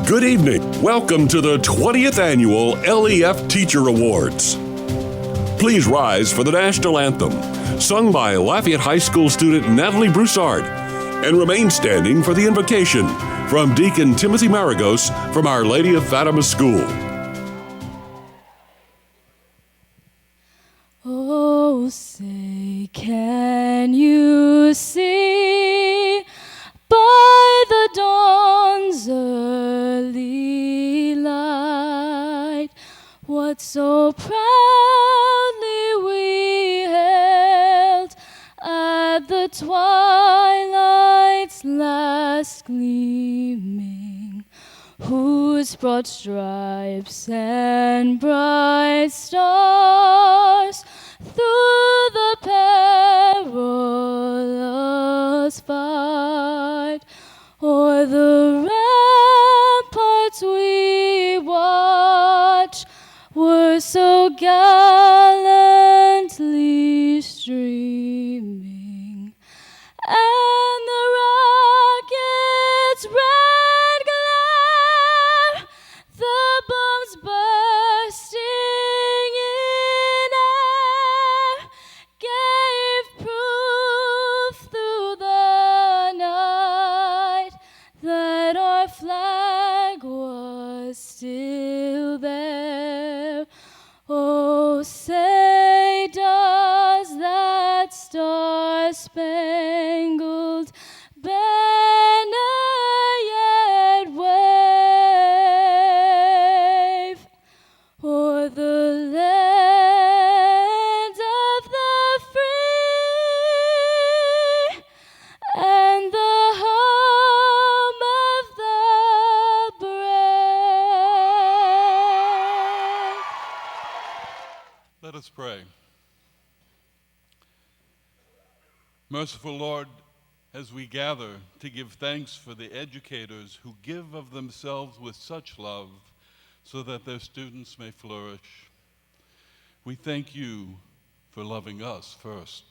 Good evening. Welcome to the 20th Annual LEF Teacher Awards. Please rise for the National Anthem, sung by Lafayette High School student Natalie Broussard, and remain standing for the invocation from Deacon Timothy Maragos from Our Lady of Fatima School. Oh, say, can you see by the dawn's early light what so proudly we hailed at the twilight's last gleaming, whose broad stripes and bright stars through the perilous fight o'er the ramparts we watch were so gallantly streaming, and the rockets' red glare, the bombs bursting in air, gave proof through the night that our flag was still there. Oh, say, does that star-spangled banner yet wave o'er the land of the free and the home of the brave? Let us pray. Merciful Lord, as we gather to give thanks for the educators who give of themselves with such love so that their students may flourish, we thank you for loving us first.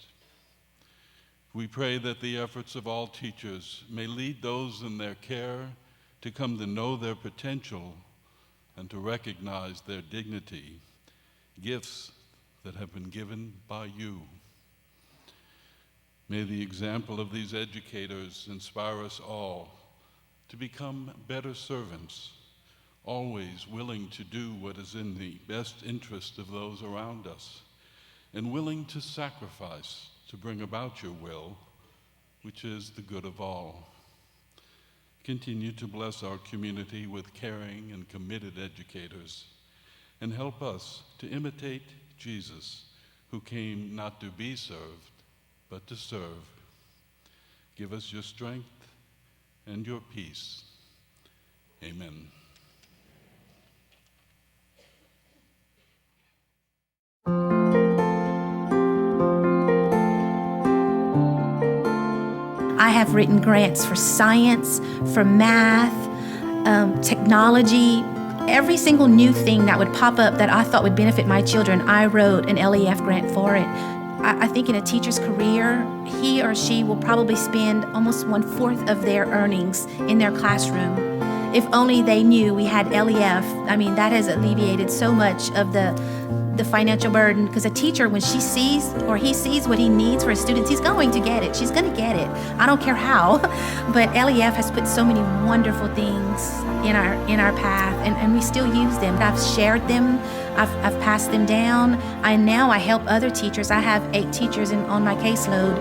We pray that the efforts of all teachers may lead those in their care to come to know their potential and to recognize their dignity, gifts that have been given by you. May the example of these educators inspire us all to become better servants, always willing to do what is in the best interest of those around us, and willing to sacrifice to bring about your will, which is the good of all. Continue to bless our community with caring and committed educators, and help us to imitate Jesus, who came not to be served, but to serve. Give us your strength and your peace. Amen. I have written grants for science, for math, technology. Every single new thing that would pop up that I thought would benefit my children, I wrote an LEF grant for it. I think in a teacher's career, he or she will probably spend almost 1/4 of their earnings in their classroom. If only they knew we had LEF, I mean, that has alleviated so much of the financial burden, because a teacher, when she sees or he sees what he needs for his students, he's going to get it. She's going to get it. I don't care how, but LEF has put so many wonderful things in our path, and we still use them. I've shared them. I've passed them down. Now I help other teachers. I have 8 teachers on my caseload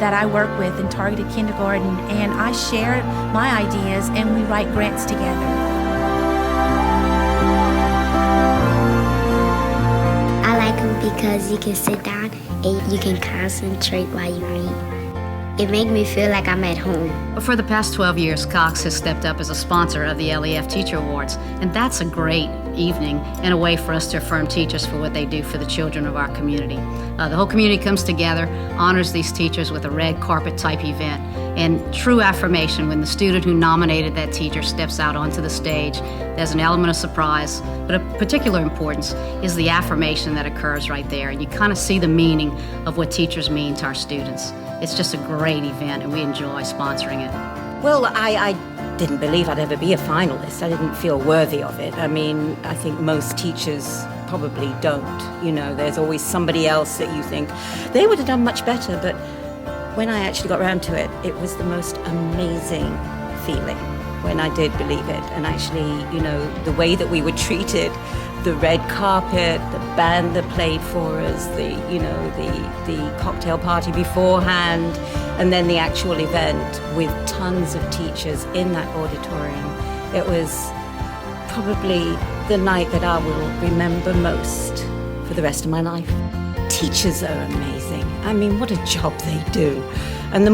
that I work with in targeted kindergarten, and I share my ideas, and we write grants together. I like them because you can sit down and you can concentrate while you read. It makes me feel like I'm at home. For the past 12 years, Cox has stepped up as a sponsor of the LEF Teacher Awards, and that's a great evening and a way for us to affirm teachers for what they do for the children of our community. The whole community comes together, honors these teachers with a red carpet type event, and true affirmation when the student who nominated that teacher steps out onto the stage. There's an element of surprise, but of particular importance is the affirmation that occurs right there, and you kind of see the meaning of what teachers mean to our students. It's just a great event, and we enjoy sponsoring it. Well, I didn't believe I'd ever be a finalist. I didn't feel worthy of it. I mean, I think most teachers probably don't. You know, there's always somebody else that you think they would have done much better. But when I actually got around to it, it was the most amazing feeling when I did believe it. And actually, you know, the way that we were treated, the red carpet, the band that played for us, the cocktail party beforehand, and then the actual event with tons of teachers in that auditorium. It was probably the night that I will remember most for the rest of my life. Teachers are amazing. I mean, what a job they do. And the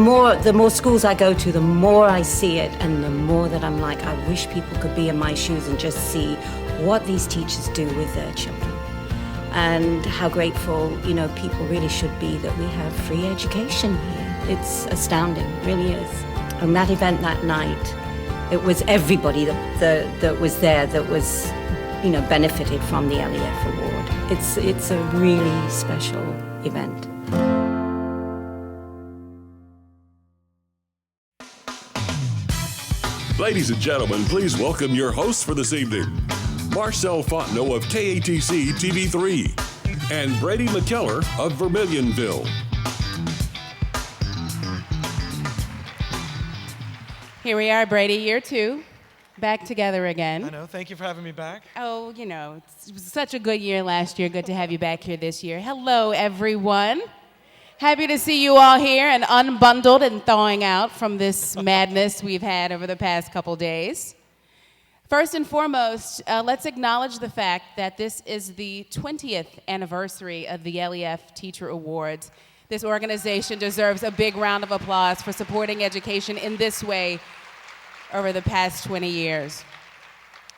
more schools I go to, the more I see it, and the more that I'm like, I wish people could be in my shoes and just see what these teachers do with their children. And how grateful, you know, people really should be that we have free education here. It's astounding, really is. And that event that night, it was everybody that was there that was, you know, benefited from the LEF Award. It's a really special event. Ladies and gentlemen, please welcome your hosts for this evening, Marcel Fontenot of KATC TV3 and Brady McKellar of Vermilionville. Here we are, Brady, year 2, back together again. I know. Thank you for having me back. Oh, you know, it was such a good year last year. Good to have you back here this year. Hello, everyone. Happy to see you all here and unbundled and thawing out from this madness we've had over the past couple days. First and foremost, let's acknowledge the fact that this is the 20th anniversary of the LEF Teacher Awards. This organization deserves a big round of applause for supporting education in this way over the past 20 years.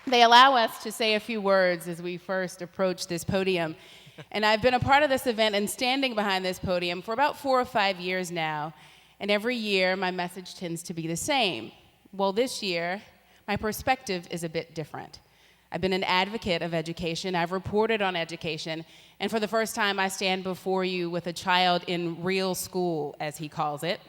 They allow us to say a few words as we first approach this podium. And I've been a part of this event and standing behind this podium for about 4 or 5 years now. And every year, my message tends to be the same. Well, this year, my perspective is a bit different. I've been an advocate of education. I've reported on education. And for the first time, I stand before you with a child in real school, as he calls it.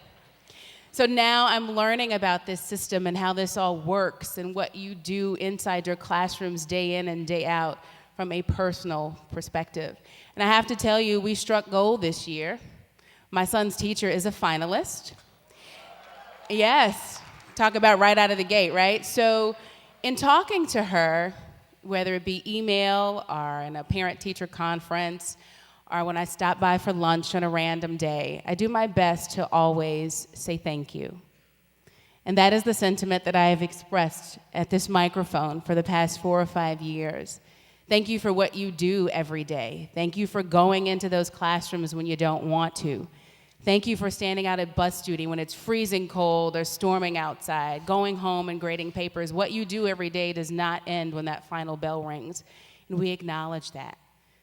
So now I'm learning about this system and how this all works and what you do inside your classrooms day in and day out from a personal perspective. And I have to tell you, we struck gold this year. My son's teacher is a finalist. Yes, talk about right out of the gate, right? So in talking to her, whether it be email or in a parent-teacher conference, or when I stop by for lunch on a random day, I do my best to always say thank you. And that is the sentiment that I have expressed at this microphone for the past 4 or 5 years. Thank you for what you do every day. Thank you for going into those classrooms when you don't want to. Thank you for standing out at bus duty when it's freezing cold or storming outside, going home and grading papers. What you do every day does not end when that final bell rings, and we acknowledge that.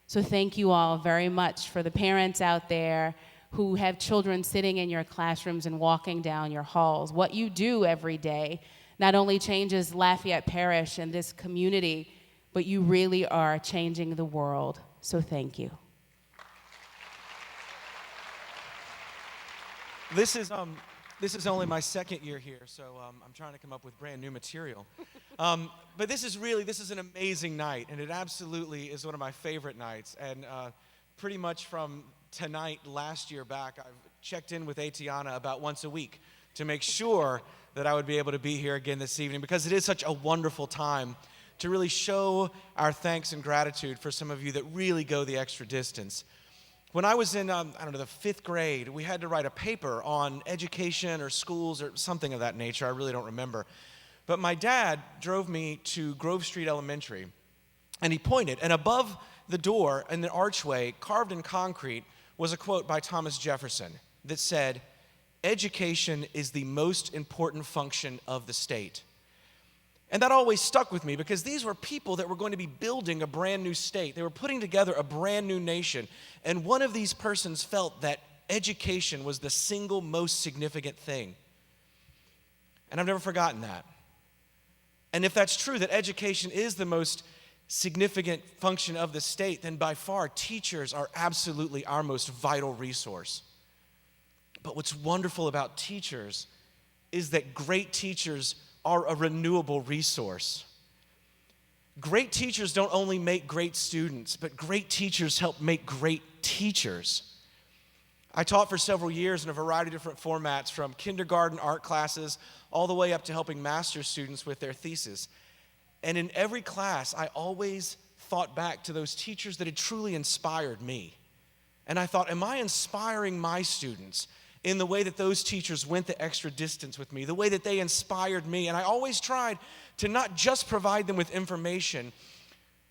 So thank you all very much for the parents out there who have children sitting in your classrooms and walking down your halls. What you do every day not only changes Lafayette Parish and this community, but you really are changing the world. So thank you. This is only my second year here, so I'm trying to come up with brand new material. But this is an amazing night, and it absolutely is one of my favorite nights. And pretty much from tonight, last year back, I've checked in with Atiana about once a week to make sure that I would be able to be here again this evening, because it is such a wonderful time to really show our thanks and gratitude for some of you that really go the extra distance. When I was in, the 5th grade, we had to write a paper on education or schools or something of that nature. I really don't remember. But my dad drove me to Grove Street Elementary, and he pointed, and above the door in the archway, carved in concrete, was a quote by Thomas Jefferson that said, "Education is the most important function of the state." And that always stuck with me, because these were people that were going to be building a brand new state. They were putting together a brand new nation. And one of these persons felt that education was the single most significant thing. And I've never forgotten that. And if that's true, that education is the most significant function of the state, then by far teachers are absolutely our most vital resource. But what's wonderful about teachers is that great teachers are a renewable resource. Great teachers don't only make great students, but great teachers help make great teachers. I taught for several years in a variety of different formats, from kindergarten art classes all the way up to helping master's students with their thesis. And in every class, I always thought back to those teachers that had truly inspired me. And I thought, am I inspiring my students in the way that those teachers went the extra distance with me, the way that they inspired me? And I always tried to not just provide them with information,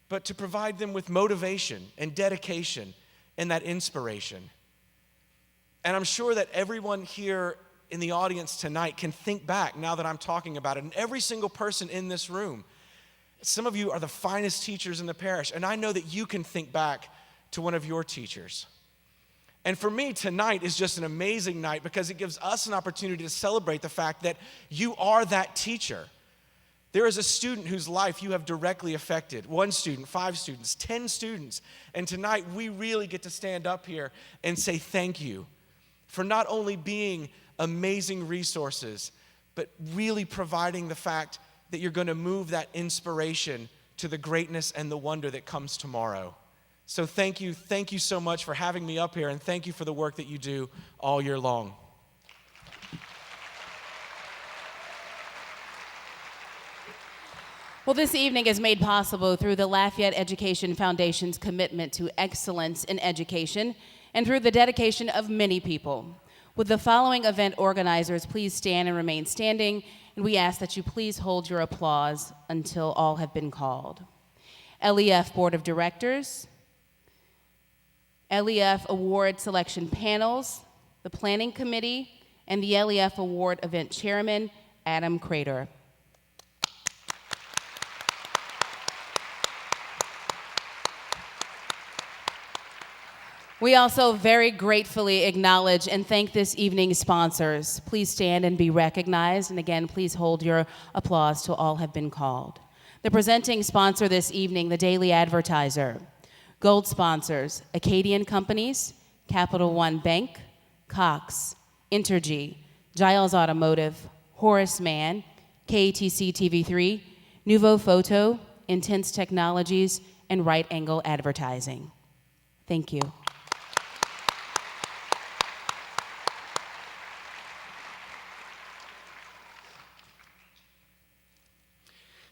but to provide them with motivation and dedication and that inspiration. And I'm sure that everyone here in the audience tonight can think back now that I'm talking about it, and every single person in this room. Some of you are the finest teachers in the parish, and I know that you can think back to one of your teachers. And for me, tonight is just an amazing night because it gives us an opportunity to celebrate the fact that you are that teacher. There is a student whose life you have directly affected. 1 student, 5 students, 10 students. And tonight we really get to stand up here and say thank you for not only being amazing resources, but really providing the fact that you're going to move that inspiration to the greatness and the wonder that comes tomorrow. So thank you so much for having me up here, and thank you for the work that you do all year long. Well, this evening is made possible through the Lafayette Education Foundation's commitment to excellence in education and through the dedication of many people. Would the following event organizers please stand and remain standing, and we ask that you please hold your applause until all have been called. LEF Board of Directors, LEF Award Selection Panels, the Planning Committee, and the LEF Award Event Chairman, Adam Crater. We also very gratefully acknowledge and thank this evening's sponsors. Please stand and be recognized, and again, please hold your applause till all have been called. The presenting sponsor this evening, the Daily Advertiser. Gold sponsors, Acadian Companies, Capital One Bank, Cox, Intergy, Giles Automotive, Horace Mann, KATC TV3, Nuvo Photo, Intense Technologies, and Right Angle Advertising. Thank you.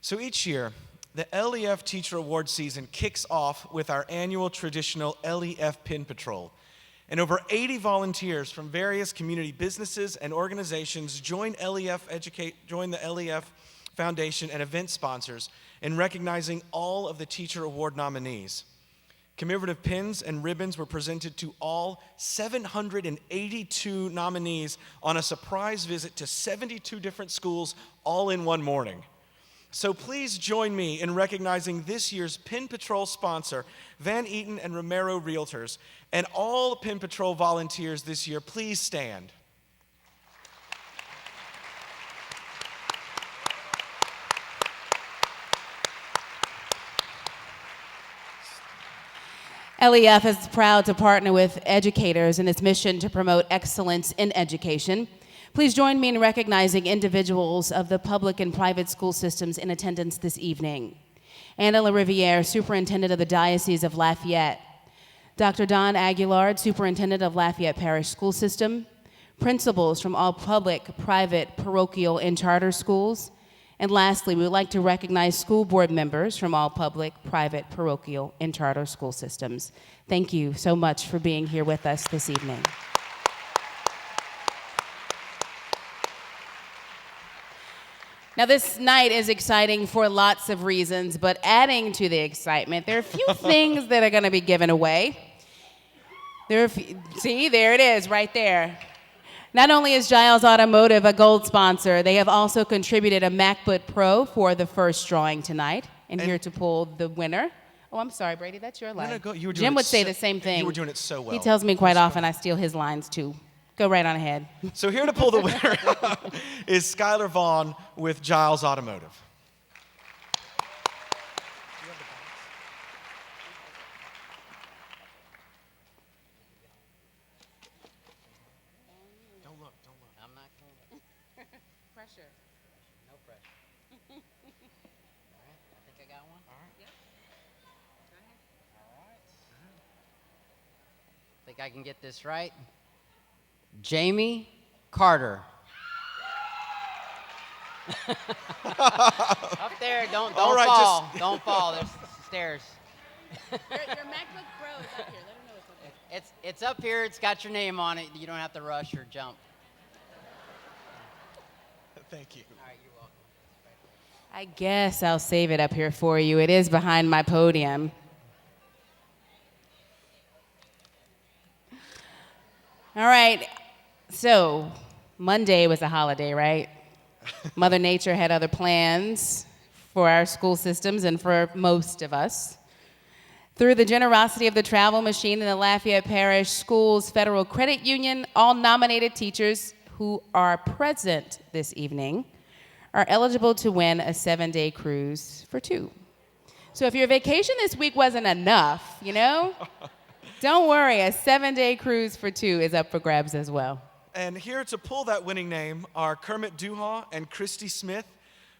So each year, the LEF Teacher Awards season kicks off with our annual traditional LEF Pin Patrol. And over 80 volunteers from various community businesses and organizations join the LEF Foundation and event sponsors in recognizing all of the Teacher Award nominees. Commemorative pins and ribbons were presented to all 782 nominees on a surprise visit to 72 different schools all in one morning. So please join me in recognizing this year's Pin Patrol sponsor, Van Eaton and Romero Realtors, and all Pin Patrol volunteers this year. Please stand. LEF is proud to partner with educators in its mission to promote excellence in education. Please join me in recognizing individuals of the public and private school systems in attendance this evening. Anna LaRiviere, Superintendent of the Diocese of Lafayette. Dr. Don Aguilard, Superintendent of Lafayette Parish School System. Principals from all public, private, parochial, and charter schools. And lastly, we would like to recognize school board members from all public, private, parochial, and charter school systems. Thank you so much for being here with us this evening. Now, this night is exciting for lots of reasons, but adding to the excitement, there are a few things that are going to be given away. See, there it is right there. Not only is Giles Automotive a gold sponsor, they have also contributed a MacBook Pro for the first drawing tonight, and here to pull the winner. Oh, I'm sorry, Brady, that's your line. No, go. You were doing Jim it would say so, the same thing. You were doing it so well. He tells me quite often I steal his lines too. Go right on ahead. So here to pull the winner is Skylar Vaughn with Giles Automotive. Don't look. I'm not going. think I can get this right. Jamie Carter. Up there, don't right, fall. Don't fall. There's stairs. Your MacBook Pro is up here. Let them know it's up here. It's up here. It's got your name on it. You don't have to rush or jump. Thank you. All right, you're welcome. I guess I'll save it up here for you. It is behind my podium. All right. So, Monday was a holiday, right? Mother Nature had other plans for our school systems and for most of us. Through the generosity of the travel machine and the Lafayette Parish Schools Federal Credit Union, all nominated teachers who are present this evening are eligible to win a 7-day cruise for 2. So if your vacation this week wasn't enough, don't worry, a 7-day cruise for 2 is up for grabs as well. And here to pull that winning name are Kermit Duhaw and Christy Smith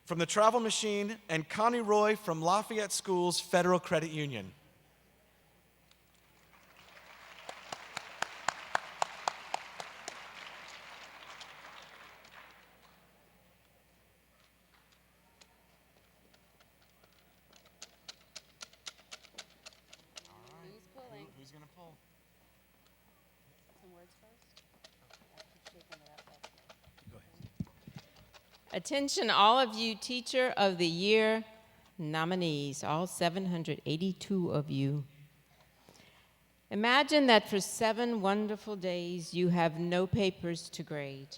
from the Travel Machine and Connie Roy from Lafayette Schools Federal Credit Union. Who's going to pull? Some words first? Go ahead. Attention, all of you Teacher of the Year nominees, all 782 of you. Imagine that for 7 wonderful days you have no papers to grade.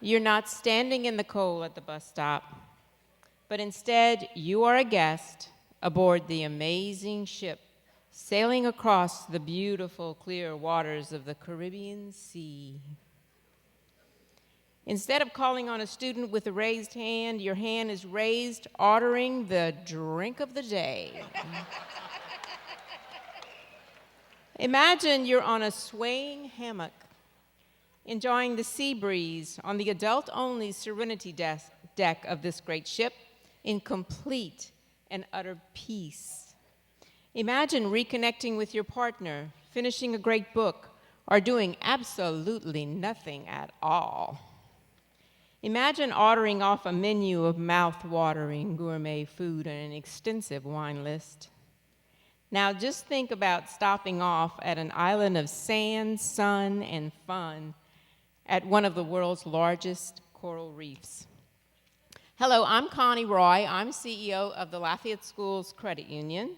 You're not standing in the cold at the bus stop, but instead you are a guest aboard the amazing ship sailing across the beautiful clear waters of the Caribbean Sea. Instead of calling on a student with a raised hand, your hand is raised ordering the drink of the day. Imagine you're on a swaying hammock, enjoying the sea breeze on the adult-only Serenity deck of this great ship in complete and utter peace. Imagine reconnecting with your partner, finishing a great book, or doing absolutely nothing at all. Imagine ordering off a menu of mouth-watering gourmet food and an extensive wine list. Now just think about stopping off at an island of sand, sun, and fun at one of the world's largest coral reefs. Hello, I'm Connie Roy. I'm CEO of the Lafayette Schools Credit Union.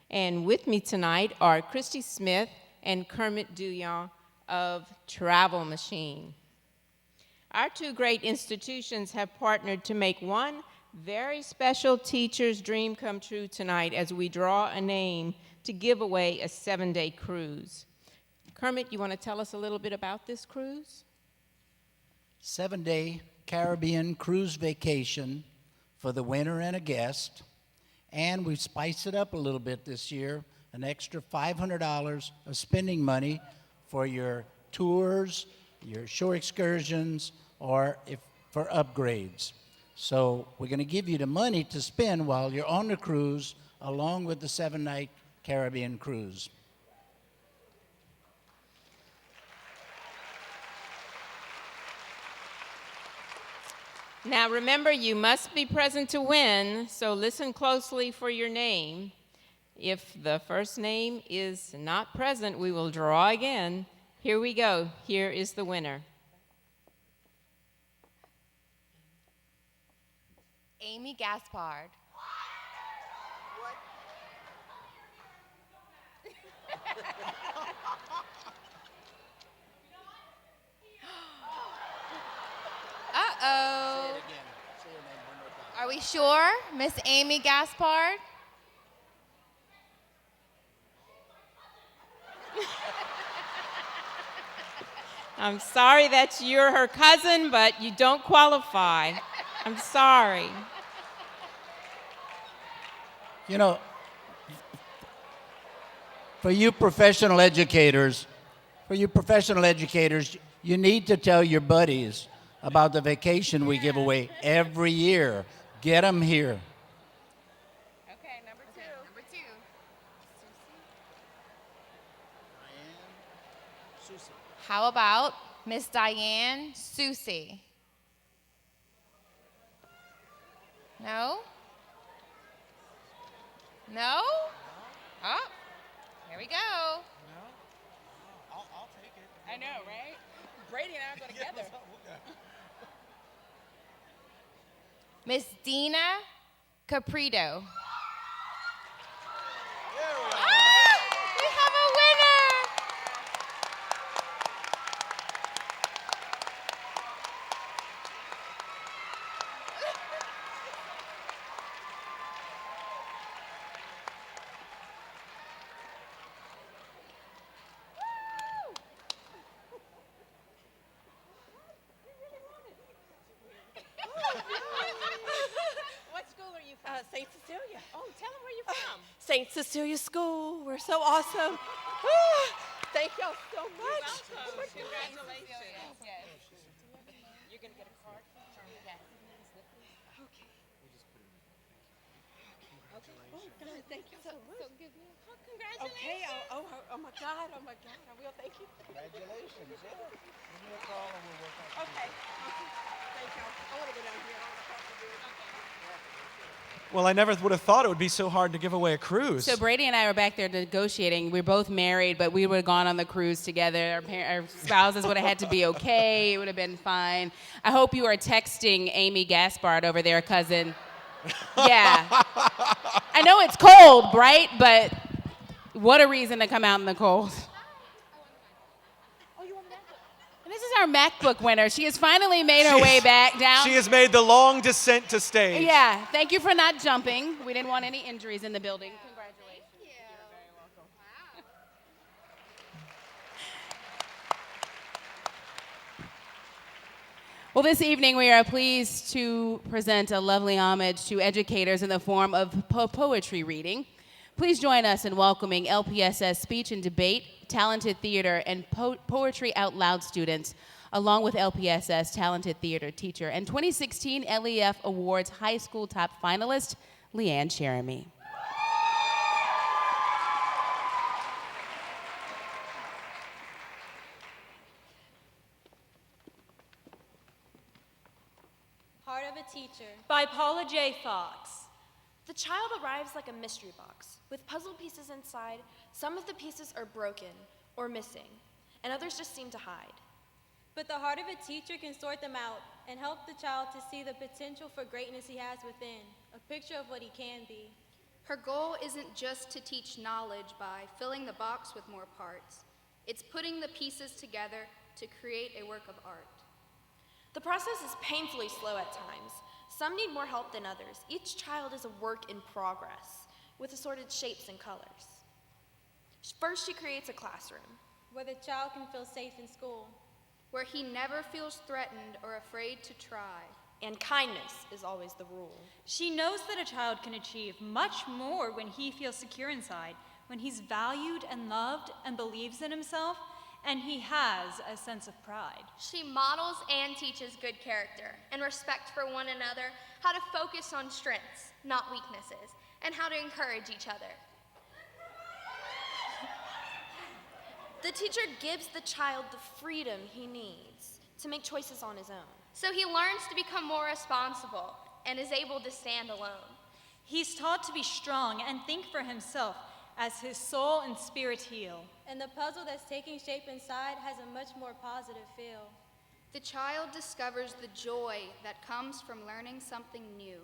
And with me tonight are Christy Smith and Kermit Duhaw of Travel Machine. Our 2 great institutions have partnered to make one very special teacher's dream come true tonight as we draw a name to give away a 7-day cruise. Kermit, you want to tell us a little bit about this cruise? 7-day Caribbean cruise vacation for the winner and a guest. And we've spiced it up a little bit this year, an extra $500 of spending money for your tours, your shore excursions, or for upgrades. So we're going to give you the money to spend while you're on the cruise, along with the 7-night Caribbean cruise. Now remember, you must be present to win, so listen closely for your name. If the first name is not present, we will draw again. Here we go. Here is the winner. Amy Gaspard. What? Uh-oh. Say it again. Say your name one more time. Are we sure? Miss Amy Gaspard? I'm sorry that you're her cousin, but you don't qualify. I'm sorry. You know, for you professional educators, you need to tell your buddies about the vacation we give away every year. Get them here. Okay, number two. Diane, How about Miss Diane Susie? No? No? Oh, here we go. No? I'll take it. I know, right? Brady and I go together. Miss Dina Caprito. We have a winner! What school are you from? St. Cecilia. Oh, tell them where you're from. St. Cecilia School. We're so awesome. Thank y'all so much. Welcome. Congratulations. Yes. You're going to get a card from her? Yes. Okay. Oh, God, thank you so much. So give me a hug. Congratulations. Okay. Oh, my God. Oh, my God. I will. Thank you. Congratulations. Yeah. Give me a call and we'll work on it. Okay. Thank y'all. I want to go down here. I want to talk to you. Well, I never would have thought it would be so hard to give away a cruise. So Brady and I were back there negotiating. We're both married, but we would have gone on the cruise together. Our spouses would have had to be okay. It would have been fine. I hope you are texting Amy Gaspard over there, cousin. Yeah. I know it's cold, right? But what a reason to come out in the cold. And this is our MacBook winner. She has finally made her way back down. She has made the long descent to stage. Yeah, thank you for not jumping. We didn't want any injuries in the building. Congratulations. Thank you. You're very welcome. Wow. Well, this evening we are pleased to present a lovely homage to educators in the form of poetry reading. Please join us in welcoming LPSS Speech and Debate, Talented Theater, and Poetry Out Loud students, along with LPSS Talented Theater teacher and 2016 LEF Awards High School Top finalist, Leanne Cheremy. Heart of a Teacher. By Paula J. Fox. The child arrives like a mystery box, with puzzle pieces inside. Some of the pieces are broken or missing, and others just seem to hide. But the heart of a teacher can sort them out and help the child to see the potential for greatness he has within, a picture of what he can be. Her goal isn't just to teach knowledge by filling the box with more parts. It's putting the pieces together to create a work of art. The process is painfully slow at times. Some need more help than others. Each child is a work in progress, with assorted shapes and colors. First, she creates a classroom, where the child can feel safe in school, where he never feels threatened or afraid to try. And kindness is always the rule. She knows that a child can achieve much more when he feels secure inside, when he's valued and loved and believes in himself, and he has a sense of pride. She models and teaches good character and respect for one another, how to focus on strengths, not weaknesses, and how to encourage each other. The teacher gives the child the freedom he needs to make choices on his own. So he learns to become more responsible and is able to stand alone. He's taught to be strong and think for himself as his soul and spirit heal. And the puzzle that's taking shape inside has a much more positive feel. The child discovers the joy that comes from learning something new.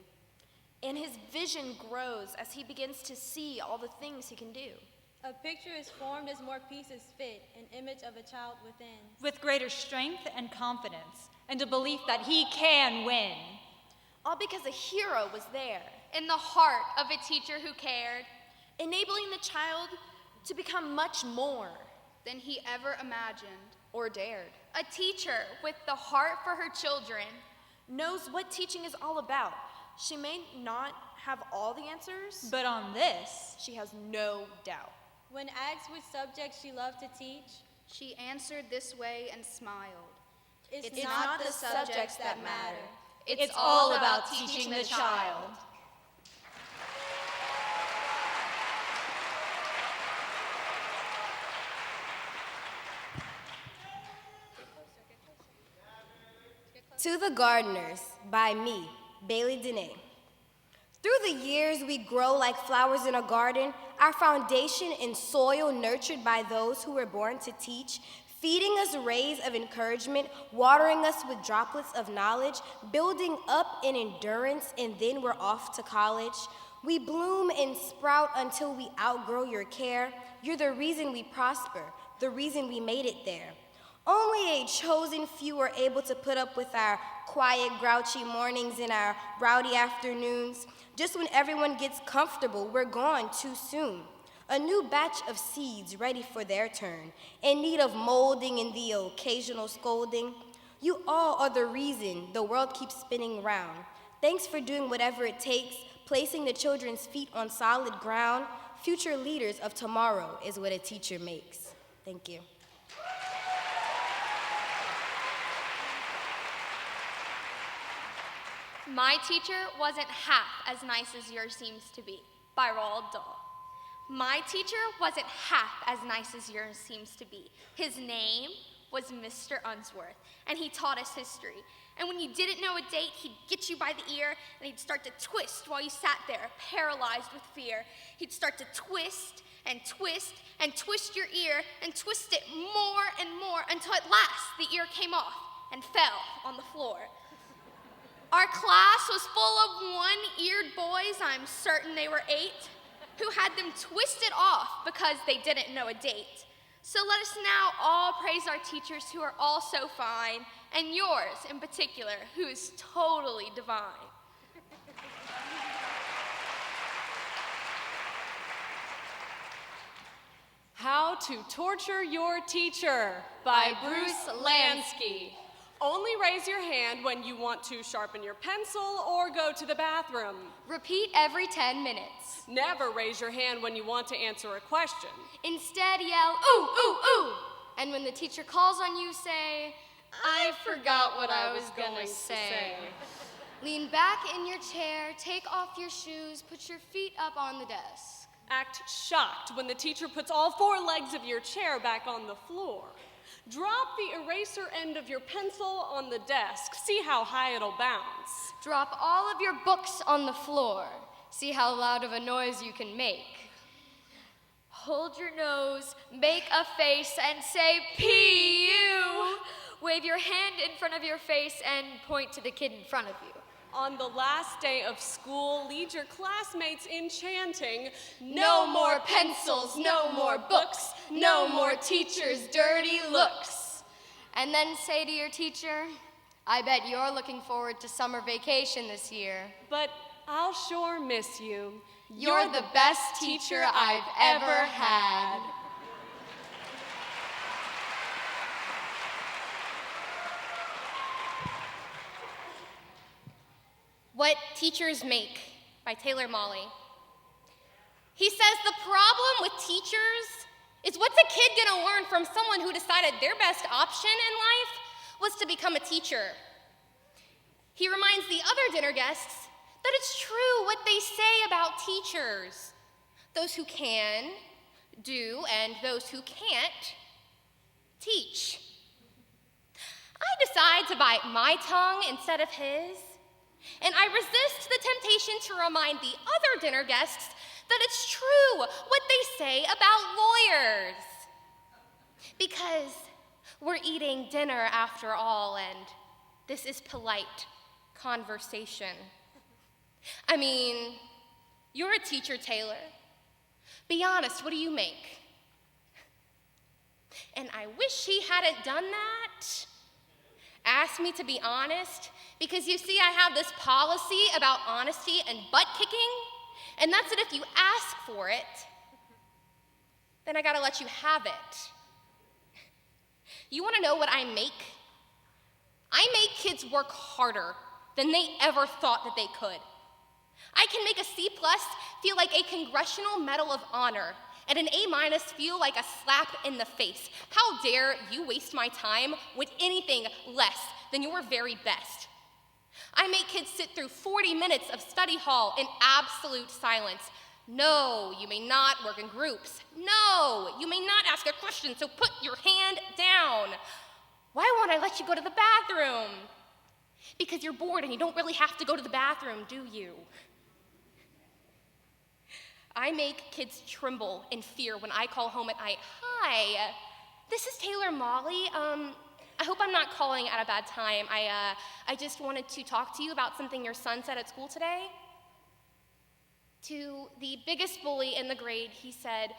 And his vision grows as he begins to see all the things he can do. A picture is formed as more pieces fit, an image of a child within. With greater strength and confidence, and a belief that he can win. All because a hero was there. In the heart of a teacher who cared. Enabling the child to become much more than he ever imagined or dared. A teacher with the heart for her children knows what teaching is all about. She may not have all the answers, but on this, she has no doubt. When asked which subject she loved to teach, she answered this way and smiled. It's not the subjects that matter. It's all about teaching the child. To the Gardeners by me, Bailey Dene. Through the years we grow like flowers in a garden, our foundation in soil nurtured by those who were born to teach, feeding us rays of encouragement, watering us with droplets of knowledge, building up in endurance, and then we're off to college. We bloom and sprout until we outgrow your care. You're the reason we prosper, the reason we made it there. Only a chosen few are able to put up with our quiet, grouchy mornings and our rowdy afternoons. Just when everyone gets comfortable, we're gone too soon. A new batch of seeds ready for their turn, in need of molding and the occasional scolding. You all are the reason the world keeps spinning round. Thanks for doing whatever it takes, placing the children's feet on solid ground. Future leaders of tomorrow is what a teacher makes. Thank you. My teacher wasn't half as nice as yours seems to be, by Roald Dahl. My teacher wasn't half as nice as yours seems to be. His name was Mr. Unsworth, and he taught us history. And when you didn't know a date, he'd get you by the ear, and he'd start to twist while you sat there, paralyzed with fear. He'd start to twist and twist and twist your ear and twist it more and more until at last the ear came off and fell on the floor. Our class was full of one-eared boys, I'm certain they were 8, who had them twisted off because they didn't know a date. So let us now all praise our teachers who are all so fine, and yours in particular, who is totally divine. How to Torture Your Teacher by Bruce Lansky. Only raise your hand when you want to sharpen your pencil or go to the bathroom. Repeat every 10 minutes. Never raise your hand when you want to answer a question. Instead, yell, ooh, ooh, ooh. And when the teacher calls on you, say, I forgot what I was gonna say. Lean back in your chair, take off your shoes, put your feet up on the desk. Act shocked when the teacher puts all 4 legs of your chair back on the floor. Drop the eraser end of your pencil on the desk. See how high it'll bounce. Drop all of your books on the floor. See how loud of a noise you can make. Hold your nose, make a face, and say, P-U. Wave your hand in front of your face and point to the kid in front of you. On the last day of school, lead your classmates in chanting, No more pencils, no more books, no more teachers' dirty looks. And then say to your teacher, I bet you're looking forward to summer vacation this year. But I'll sure miss you. You're the best teacher I've ever had. What Teachers Make by Taylor Mawley. He says the problem with teachers is what's a kid gonna learn from someone who decided their best option in life was to become a teacher? He reminds the other dinner guests that it's true what they say about teachers. Those who can, do, and those who can't, teach. I decide to bite my tongue instead of his, and I resist the temptation to remind the other dinner guests that it's true what they say about lawyers. Because we're eating dinner after all, and this is polite conversation. I mean, you're a teacher, Taylor. Be honest, what do you make? And I wish he hadn't done that. Asked me to be honest, because you see, I have this policy about honesty and butt kicking, and that's that if you ask for it, then I gotta let you have it. You wanna know what I make? I make kids work harder than they ever thought that they could. I can make a C+ feel like a Congressional Medal of Honor and an A- feel like a slap in the face. How dare you waste my time with anything less than your very best? I make kids sit through 40 minutes of study hall in absolute silence. No, you may not work in groups. No, you may not ask a question, so put your hand down. Why won't I let you go to the bathroom? because you're bored and you don't really have to go to the bathroom, do you? I make kids tremble in fear when I call home at night. Hi, this is Taylor Molly. I hope I'm not calling at a bad time. I just wanted to talk to you about something your son said at school today. To the biggest bully in the grade, he said,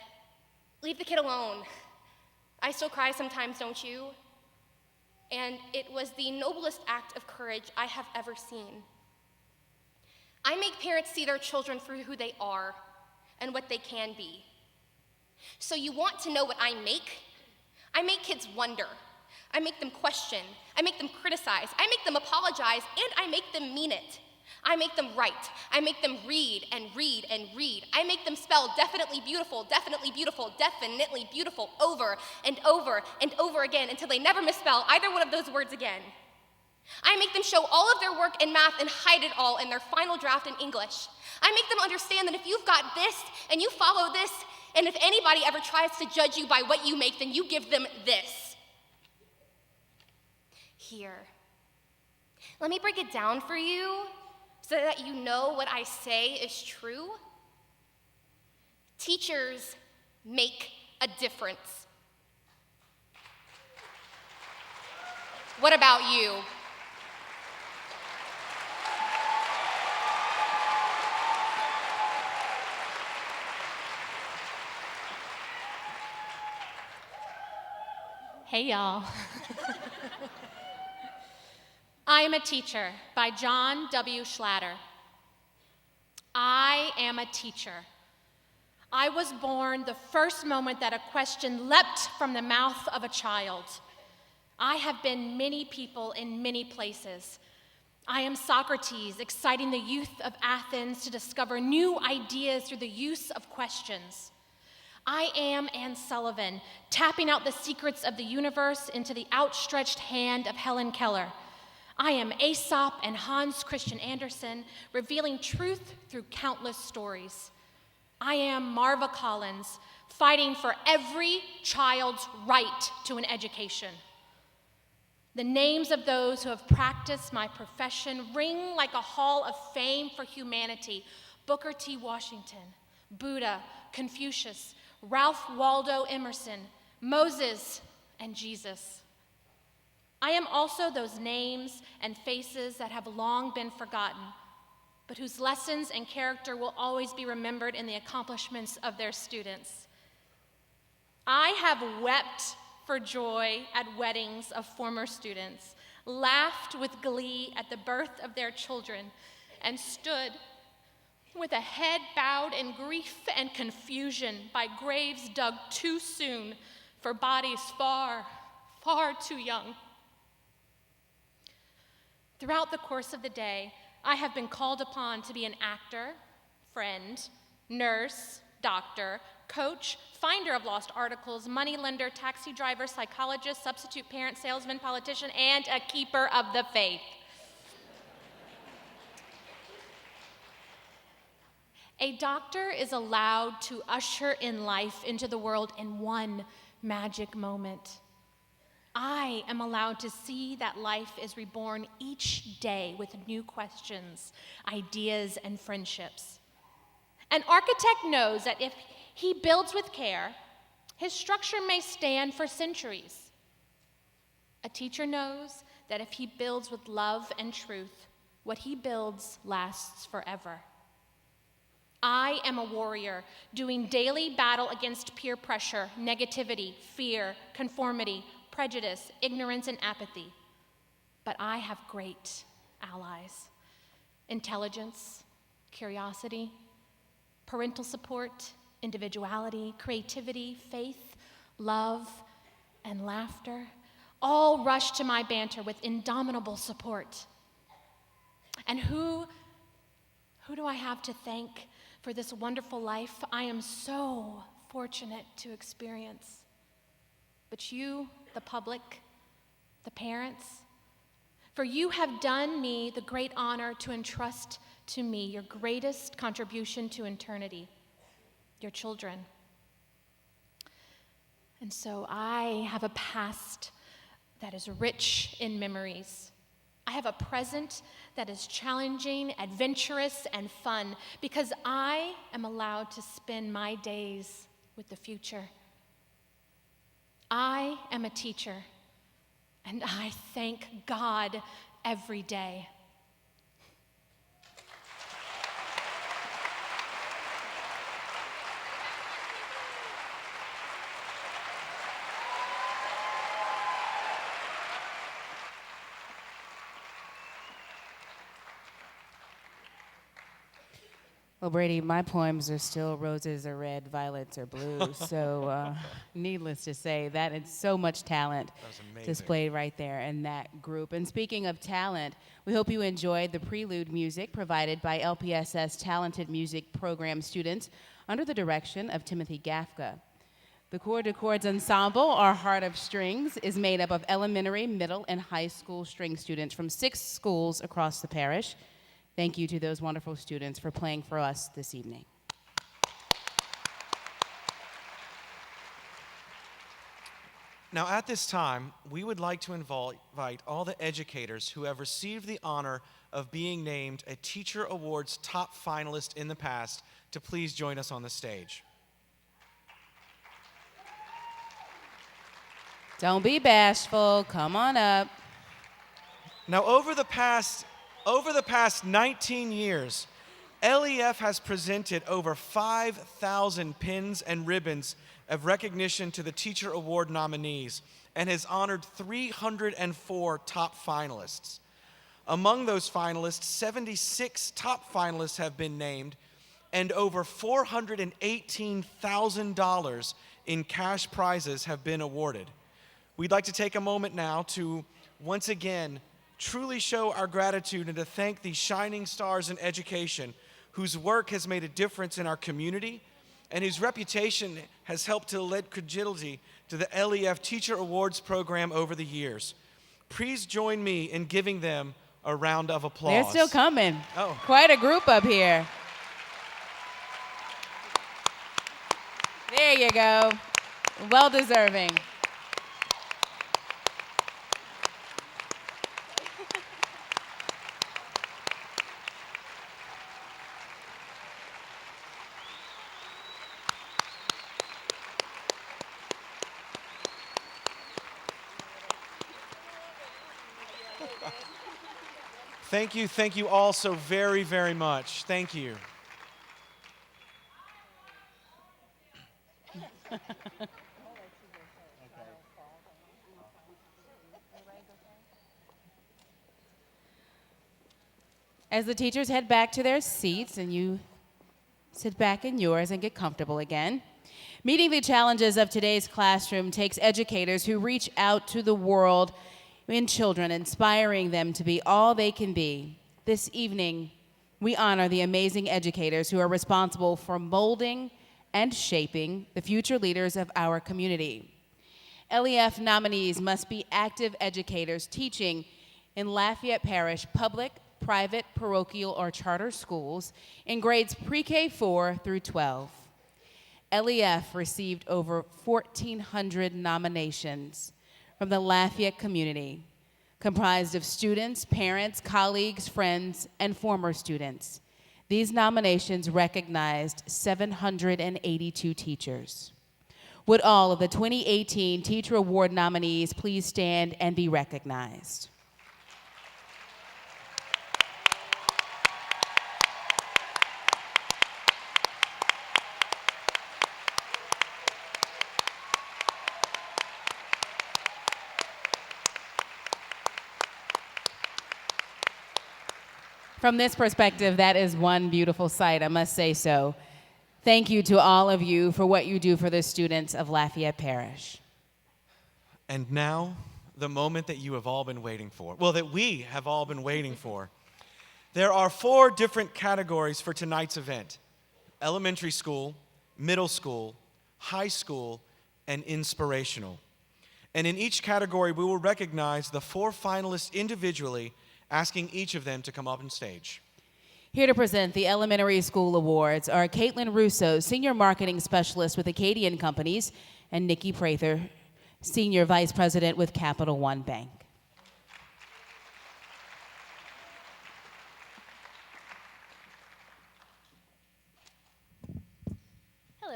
"Leave the kid alone. I still cry sometimes, don't you?" And it was the noblest act of courage I have ever seen. I make parents see their children for who they are and what they can be. So you want to know what I make? I make kids wonder. I make them question. I make them criticize. I make them apologize, and I make them mean it. I make them write. I make them read and read and read. I make them spell definitely beautiful, definitely beautiful, definitely beautiful over and over and over again until they never misspell either one of those words again. I make them show all of their work in math and hide it all in their final draft in English. I make them understand that if you've got this and you follow this, and if anybody ever tries to judge you by what you make, then you give them this. Here. Let me break it down for you so that you know what I say is true. Teachers make a difference. What about you? Hey, y'all. I Am a Teacher by John W. Schlatter. I am a teacher. I was born the first moment that a question leapt from the mouth of a child. I have been many people in many places. I am Socrates, exciting the youth of Athens to discover new ideas through the use of questions. I am Anne Sullivan, tapping out the secrets of the universe into the outstretched hand of Helen Keller. I am Aesop and Hans Christian Andersen, revealing truth through countless stories. I am Marva Collins, fighting for every child's right to an education. The names of those who have practiced my profession ring like a hall of fame for humanity: Booker T. Washington, Buddha, Confucius, Ralph Waldo Emerson, Moses, and Jesus. I am also those names and faces that have long been forgotten, but whose lessons and character will always be remembered in the accomplishments of their students. I have wept for joy at weddings of former students, laughed with glee at the birth of their children, and stood with a head bowed in grief and confusion by graves dug too soon for bodies far, far too young. Throughout the course of the day, I have been called upon to be an actor, friend, nurse, doctor, coach, finder of lost articles, moneylender, taxi driver, psychologist, substitute parent, salesman, politician, and a keeper of the faith. A doctor is allowed to usher in life into the world in one magic moment. I am allowed to see that life is reborn each day with new questions, ideas, and friendships. An architect knows that if he builds with care, his structure may stand for centuries. A teacher knows that if he builds with love and truth, what he builds lasts forever. I am a warrior doing daily battle against peer pressure, negativity, fear, conformity, prejudice, ignorance, and apathy. But I have great allies: intelligence, curiosity, parental support, individuality, creativity, faith, love, and laughter, all rush to my banter with indomitable support. And who do I have to thank for this wonderful life I am so fortunate to experience? But you, the public, the parents, for you have done me the great honor to entrust to me your greatest contribution to eternity, your children. And so I have a past that is rich in memories. I have a present that is challenging, adventurous, and fun because I am allowed to spend my days with the future. I am a teacher, and I thank God every day. Well, Brady, my poems are still roses are red, violets are blue. So needless to say, that is so much talent displayed right there in that group. And speaking of talent, we hope you enjoyed the prelude music provided by LPSS Talented Music Program students under the direction of Timothy Gafka. The Chord to Chords Ensemble, our Heart of Strings, is made up of elementary, middle, and high school string students from 6 schools across the parish. Thank you to those wonderful students for playing for us this evening. Now, at this time, we would like to invite all the educators who have received the honor of being named a Teacher Awards top finalist in the past to please join us on the stage. Don't be bashful. Come on up. Now, over the past 19 years, LEF has presented over 5,000 pins and ribbons of recognition to the Teacher Award nominees and has honored 304 top finalists. Among those finalists, 76 top finalists have been named, and over $418,000 in cash prizes have been awarded. We'd like to take a moment now to once again truly show our gratitude and to thank these shining stars in education whose work has made a difference in our community and whose reputation has helped to lend credibility to the LEF Teacher Awards program over the years. Please join me in giving them a round of applause. They're still coming. Oh. Quite a group up here. There you go. Well deserving. Thank you all so very, very much. Thank you. As the teachers head back to their seats and you sit back in yours and get comfortable again, meeting the challenges of today's classroom takes educators who reach out to the world in children, inspiring them to be all they can be. This evening, we honor the amazing educators who are responsible for molding and shaping the future leaders of our community. LEF nominees must be active educators teaching in Lafayette Parish public, private, parochial, or charter schools in grades pre-K 4 through 12. LEF received over 1,400 nominations from the Lafayette community, comprised of students, parents, colleagues, friends, and former students. These nominations recognized 782 teachers. Would all of the 2018 Teacher Award nominees please stand and be recognized? From this perspective, that is one beautiful sight, I must say so. Thank you to all of you for what you do for the students of Lafayette Parish. And now, the moment that you have all been waiting for. Well, that we have all been waiting for. There are 4 different categories for tonight's event: elementary school, middle school, high school, and inspirational. And in each category, we will recognize the 4 finalists individually, asking each of them to come up on stage. Here to present the Elementary School Awards are Caitlin Russo, Senior Marketing Specialist with Acadian Companies, and Nikki Prather, Senior Vice President with Capital One Bank.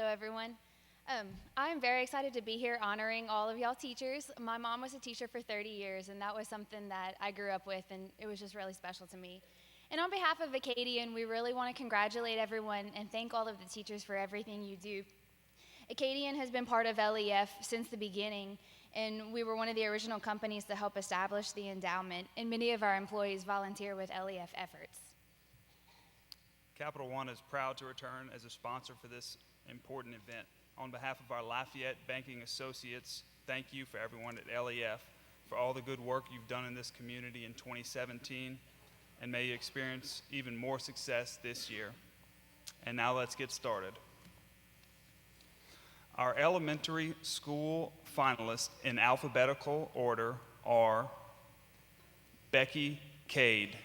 Hello, everyone. I'm very excited to be here honoring all of y'all teachers. My mom was a teacher for 30 years, and that was something that I grew up with, and it was just really special to me. And on behalf of Acadian, we really want to congratulate everyone and thank all of the teachers for everything you do. Acadian has been part of LEF since the beginning, and we were one of the original companies to help establish the endowment, and many of our employees volunteer with LEF efforts. Capital One is proud to return as a sponsor for this important event. On behalf of our Lafayette banking associates, thank you for everyone at LEF for all the good work you've done in this community in 2017, and may you experience even more success this year. And now let's get started. Our elementary school finalists in alphabetical order are Becky Cade,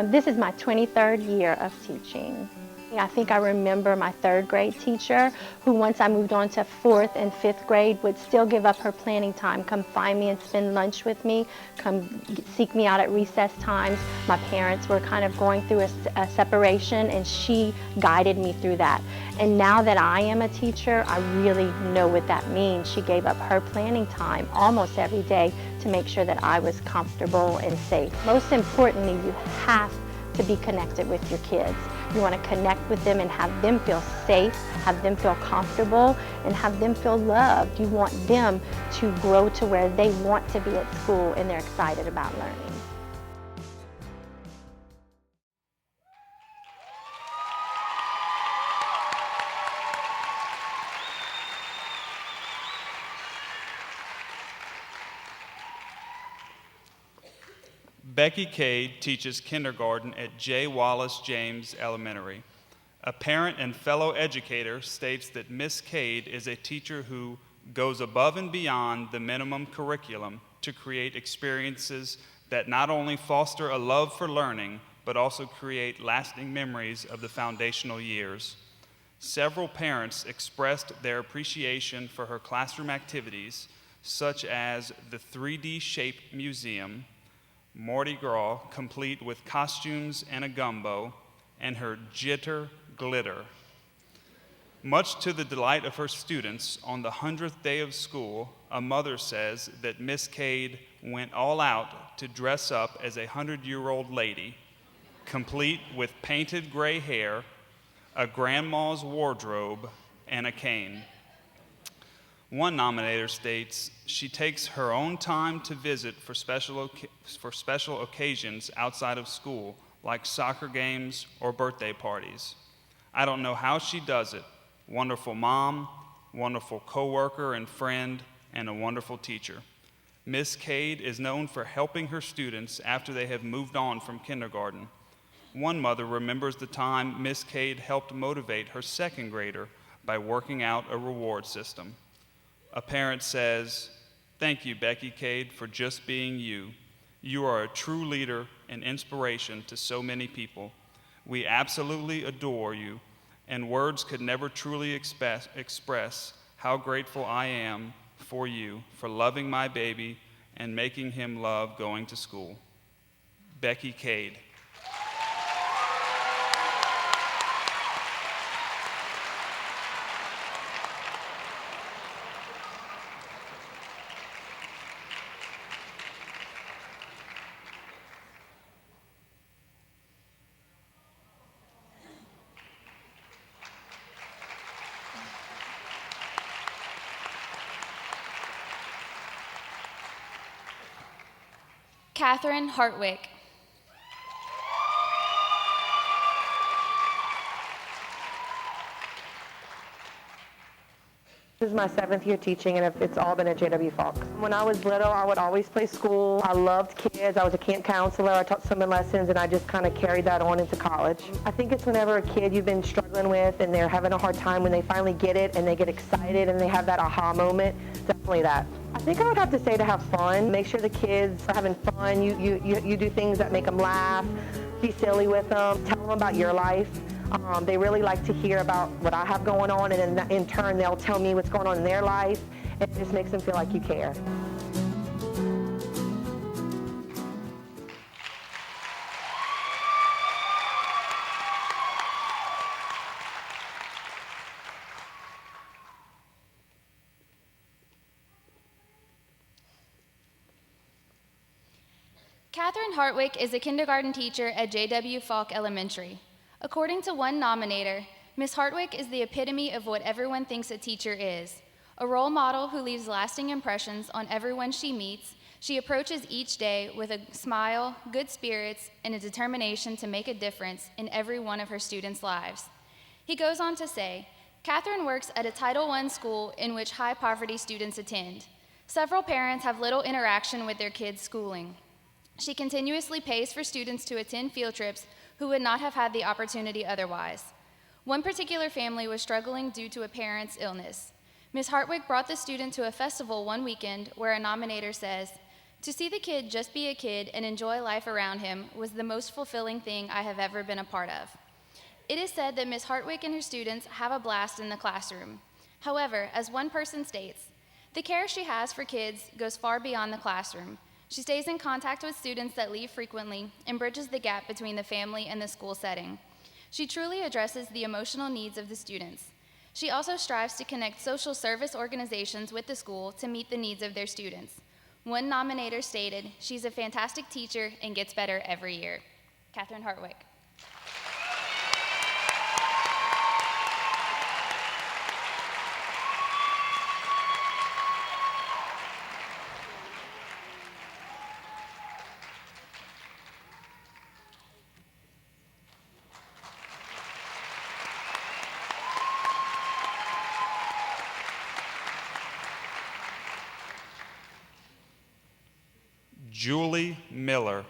This is my 23rd year of teaching. I think I remember my 3rd grade teacher who, once I moved on to 4th and 5th grade, would still give up her planning time, come find me and spend lunch with me, come seek me out at recess times. My parents were kind of going through a separation, and she guided me through that. And now that I am a teacher, I really know what that means. She gave up her planning time almost every day to make sure that I was comfortable and safe. Most importantly, you have to be connected with your kids. You want to connect with them and have them feel safe, have them feel comfortable, and have them feel loved. You want them to grow to where they want to be at school and they're excited about learning. Becky Cade teaches kindergarten at J. Wallace James Elementary. A parent and fellow educator states that Miss Cade is a teacher who goes above and beyond the minimum curriculum to create experiences that not only foster a love for learning, but also create lasting memories of the foundational years. Several parents expressed their appreciation for her classroom activities, such as the 3D Shape Museum, Mardi Gras, complete with costumes and a gumbo, and her Jitter Glitter. Much to the delight of her students, on the 100th day of school, a mother says that Miss Cade went all out to dress up as a 100-year-old lady, complete with painted gray hair, a grandma's wardrobe, and a cane. One nominator states she takes her own time to visit for special occasions outside of school, like soccer games or birthday parties. I don't know how she does it. Wonderful mom, wonderful coworker and friend, and a wonderful teacher. Miss Cade is known for helping her students after they have moved on from kindergarten. One mother remembers the time Miss Cade helped motivate her 2nd grader by working out a reward system. A parent says, "Thank you, Becky Cade, for just being you. You are a true leader and inspiration to so many people. We absolutely adore you, and words could never truly express how grateful I am for you, for loving my baby and making him love going to school." Becky Cade. Catherine Hartwick. This is my 7th year teaching, and it's all been at J.W. Fox. When I was little, I would always play school. I loved kids. I was a camp counselor. I taught swimming lessons, and I just kind of carried that on into college. I think it's whenever a kid you've been struggling with and they're having a hard time, when they finally get it and they get excited and they have that aha moment, definitely that. I think I would have to say to have fun. Make sure the kids are having fun. You do things that make them laugh. Be silly with them. Tell them about your life. They really like to hear about what I have going on, and then in turn they'll tell me what's going on in their life. It just makes them feel like you care. Catherine Hartwick is a kindergarten teacher at J.W. Falk Elementary. According to one nominator, Ms. Hartwick is the epitome of what everyone thinks a teacher is. A role model who leaves lasting impressions on everyone she meets, she approaches each day with a smile, good spirits, and a determination to make a difference in every one of her students' lives. He goes on to say, Catherine works at a Title I school in which high-poverty students attend. Several parents have little interaction with their kids' schooling. She continuously pays for students to attend field trips who would not have had the opportunity otherwise. One particular family was struggling due to a parent's illness. Ms. Hartwick brought the student to a festival one weekend where a nominator says, "To see the kid just be a kid and enjoy life around him was the most fulfilling thing I have ever been a part of." It is said that Ms. Hartwick and her students have a blast in the classroom. However, as one person states, the care she has for kids goes far beyond the classroom. She stays in contact with students that leave frequently and bridges the gap between the family and the school setting. She truly addresses the emotional needs of the students. She also strives to connect social service organizations with the school to meet the needs of their students. One nominator stated, "She's a fantastic teacher and gets better every year." Catherine Hartwick. Julie Miller.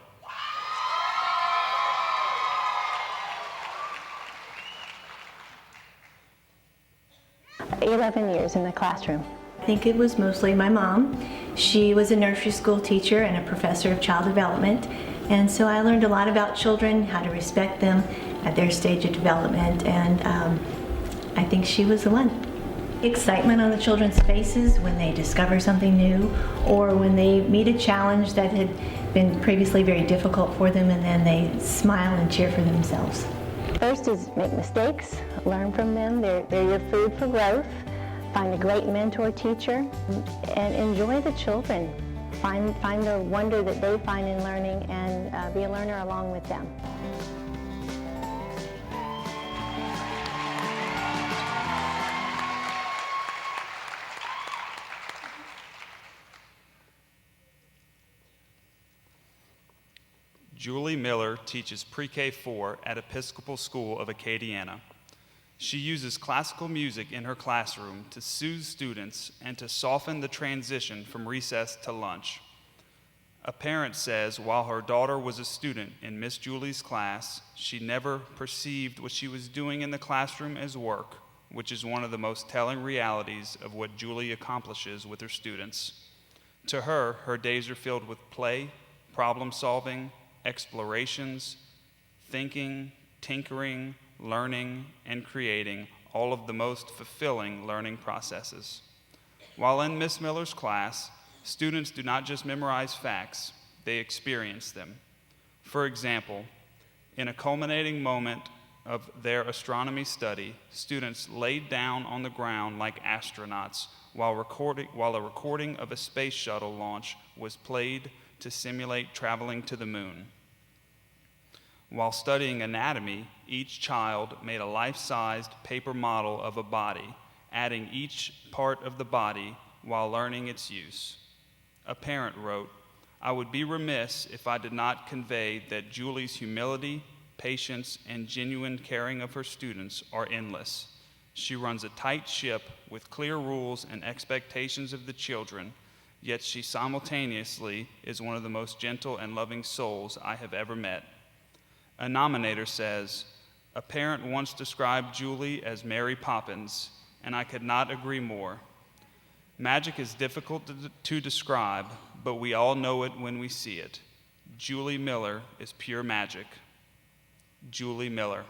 11 years in the classroom. I think it was mostly my mom. She was a nursery school teacher and a professor of child development, and so I learned a lot about children, how to respect them at their stage of development, and I think she was the one. Excitement on the children's faces when they discover something new or when they meet a challenge that had been previously very difficult for them, and then they smile and cheer for themselves. First is make mistakes, learn from them. They're your food for growth. Find a great mentor teacher and enjoy the children. Find the wonder that they find in learning and be a learner along with them. Julie Miller teaches Pre-K 4 at Episcopal School of Acadiana. She uses classical music in her classroom to soothe students and to soften the transition from recess to lunch. A parent says while her daughter was a student in Miss Julie's class, she never perceived what she was doing in the classroom as work, which is one of the most telling realities of what Julie accomplishes with her students. To her, her days are filled with play, problem solving, explorations, thinking, tinkering, learning, and creating, all of the most fulfilling learning processes. While in Miss Miller's class, students do not just memorize facts, they experience them. For example, in a culminating moment of their astronomy study, students laid down on the ground like astronauts while a recording of a space shuttle launch was played to simulate traveling to the moon. While studying anatomy, each child made a life-sized paper model of a body, adding each part of the body while learning its use. A parent wrote, "I would be remiss if I did not convey that Julie's humility, patience, and genuine caring of her students are endless. She runs a tight ship with clear rules and expectations of the children, yet she simultaneously is one of the most gentle and loving souls I have ever met." A nominator says, "A parent once described Julie as Mary Poppins, and I could not agree more. Magic is difficult to describe, but we all know it when we see it. Julie Miller is pure magic." Julie Miller.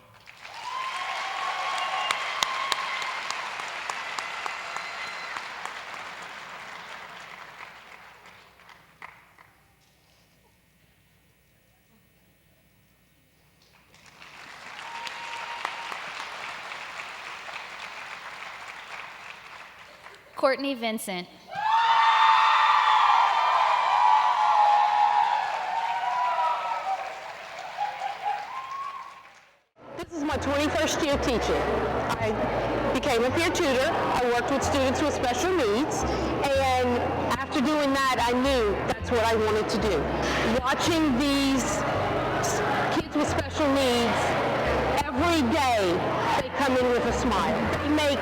Courtney Vincent. peer teaching. I became a peer tutor. I worked with students with special needs, and after doing that, I knew that's what I wanted to do. Watching these kids with special needs, every day they come in with a smile. They make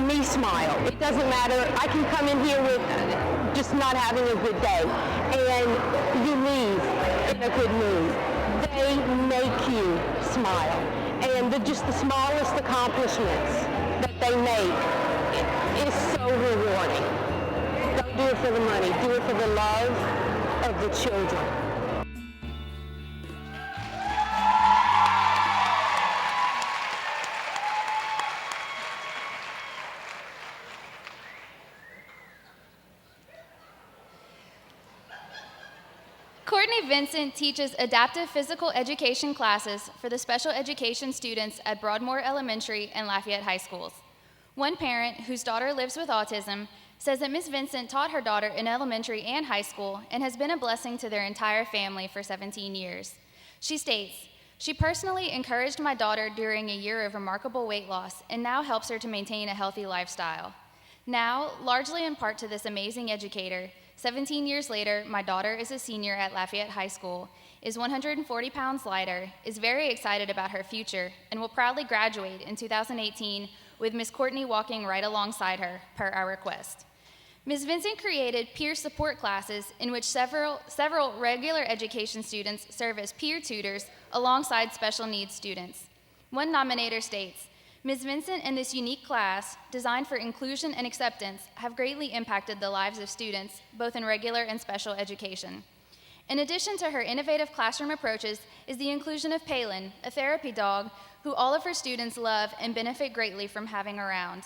me smile. It doesn't matter. I can come in here with just not having a good day, and you leave in a good mood. They make you smile. And just the smallest accomplishments that they make is so rewarding. Don't do it for the money. Do it for the love of the children. Courtney Vincent teaches adaptive physical education classes for the special education students at Broadmoor Elementary and Lafayette High Schools. One parent, whose daughter lives with autism, says that Ms. Vincent taught her daughter in elementary and high school and has been a blessing to their entire family for 17 years. She states, "She personally encouraged my daughter during a year of remarkable weight loss and now helps her to maintain a healthy lifestyle. Now, largely in part to this amazing educator, 17 years later, my daughter is a senior at Lafayette High School, is 140 pounds lighter, is very excited about her future, and will proudly graduate in 2018 with Ms. Courtney walking right alongside her, per our request." Ms. Vincent created peer support classes in which several regular education students serve as peer tutors alongside special needs students. One nominator states, "Ms. Vincent and this unique class, designed for inclusion and acceptance, have greatly impacted the lives of students, both in regular and special education." In addition to her innovative classroom approaches is the inclusion of Palin, a therapy dog who all of her students love and benefit greatly from having around.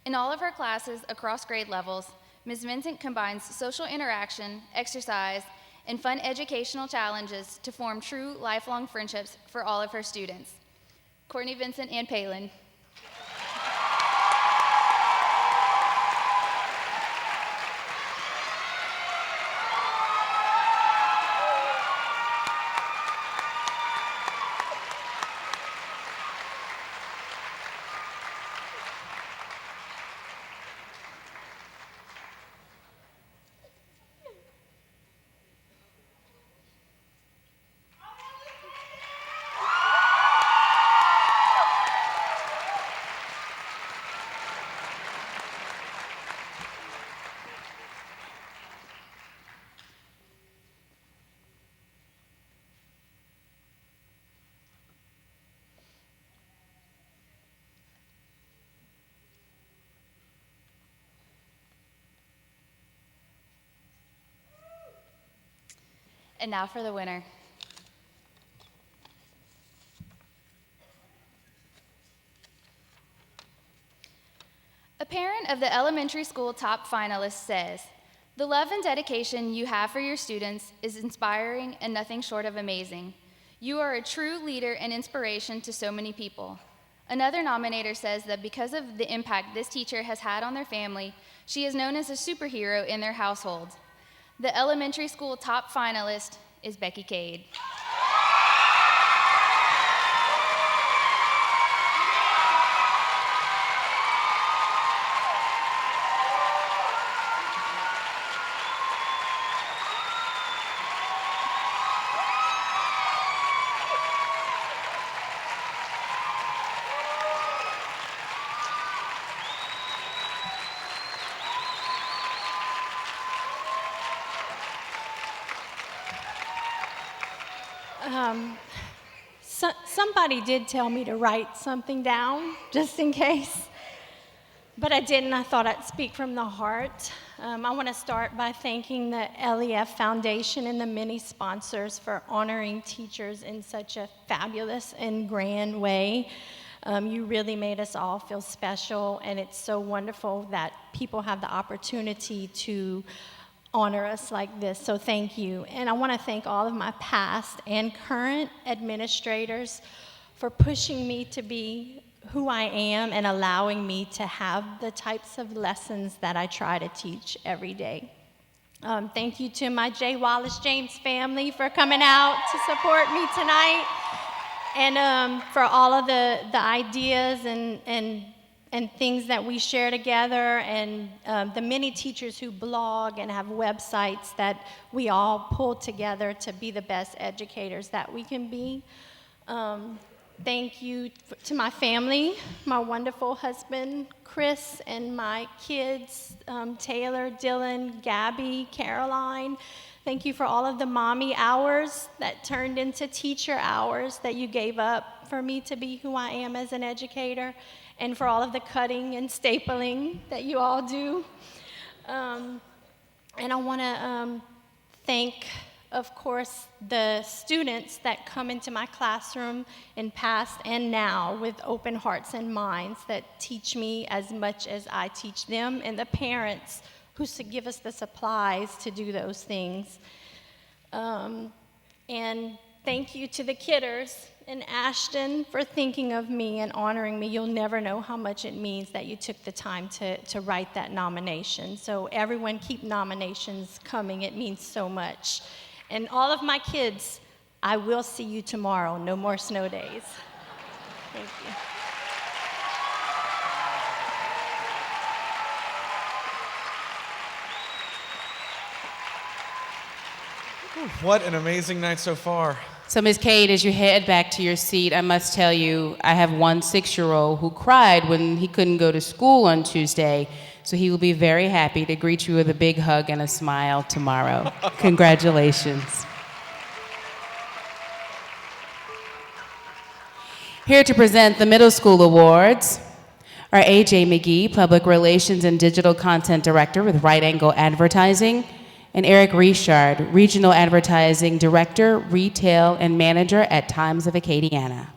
In all of her classes across grade levels, Ms. Vincent combines social interaction, exercise, and fun educational challenges to form true lifelong friendships for all of her students. Courtney Vincent and Palin. And now for the winner. A parent of the elementary school top finalist says, "The love and dedication you have for your students is inspiring and nothing short of amazing. You are a true leader and inspiration to so many people." Another nominator says that because of the impact this teacher has had on their family, she is known as a superhero in their household. The elementary school top finalist is Becky Cade. Somebody did tell me to write something down, just in case, but I didn't. I thought I'd speak from the heart. I want to start by thanking the LEF Foundation and the many sponsors for honoring teachers in such a fabulous and grand way. You really made us all feel special, and it's so wonderful that people have the opportunity to honor us like this, so thank you. And I want to thank all of my past and current administrators for pushing me to be who I am and allowing me to have the types of lessons that I try to teach every day. Thank you to my J. Wallace James family for coming out to support me tonight. And for all of the ideas and things that we share together, and the many teachers who blog and have websites that we all pull together to be the best educators that we can be. Thank you to my family, my wonderful husband, Chris, and my kids, Taylor, Dylan, Gabby, Caroline. Thank you for all of the mommy hours that turned into teacher hours that you gave up for me to be who I am as an educator, and for all of the cutting and stapling that you all do. And I want to thank, of course, the students that come into my classroom in past and now with open hearts and minds that teach me as much as I teach them, and the parents who give us the supplies to do those things. And thank you to the Kidders and Ashton for thinking of me and honoring me. You'll never know how much it means that you took the time to write that nomination. So everyone keep nominations coming. It means so much. And all of my kids, I will see you tomorrow. No more snow days. Thank you. What an amazing night so far. So, Ms. Cade, as you head back to your seat, I must tell you, I have one 6-year-old who cried when he couldn't go to school on Tuesday, so he will be very happy to greet you with a big hug and a smile tomorrow. Congratulations. Here to present the middle school awards are A.J. McGee, Public Relations and Digital Content Director with Right Angle Advertising, and Eric Richard, Regional Advertising Director, Retail and Manager at Times of Acadiana.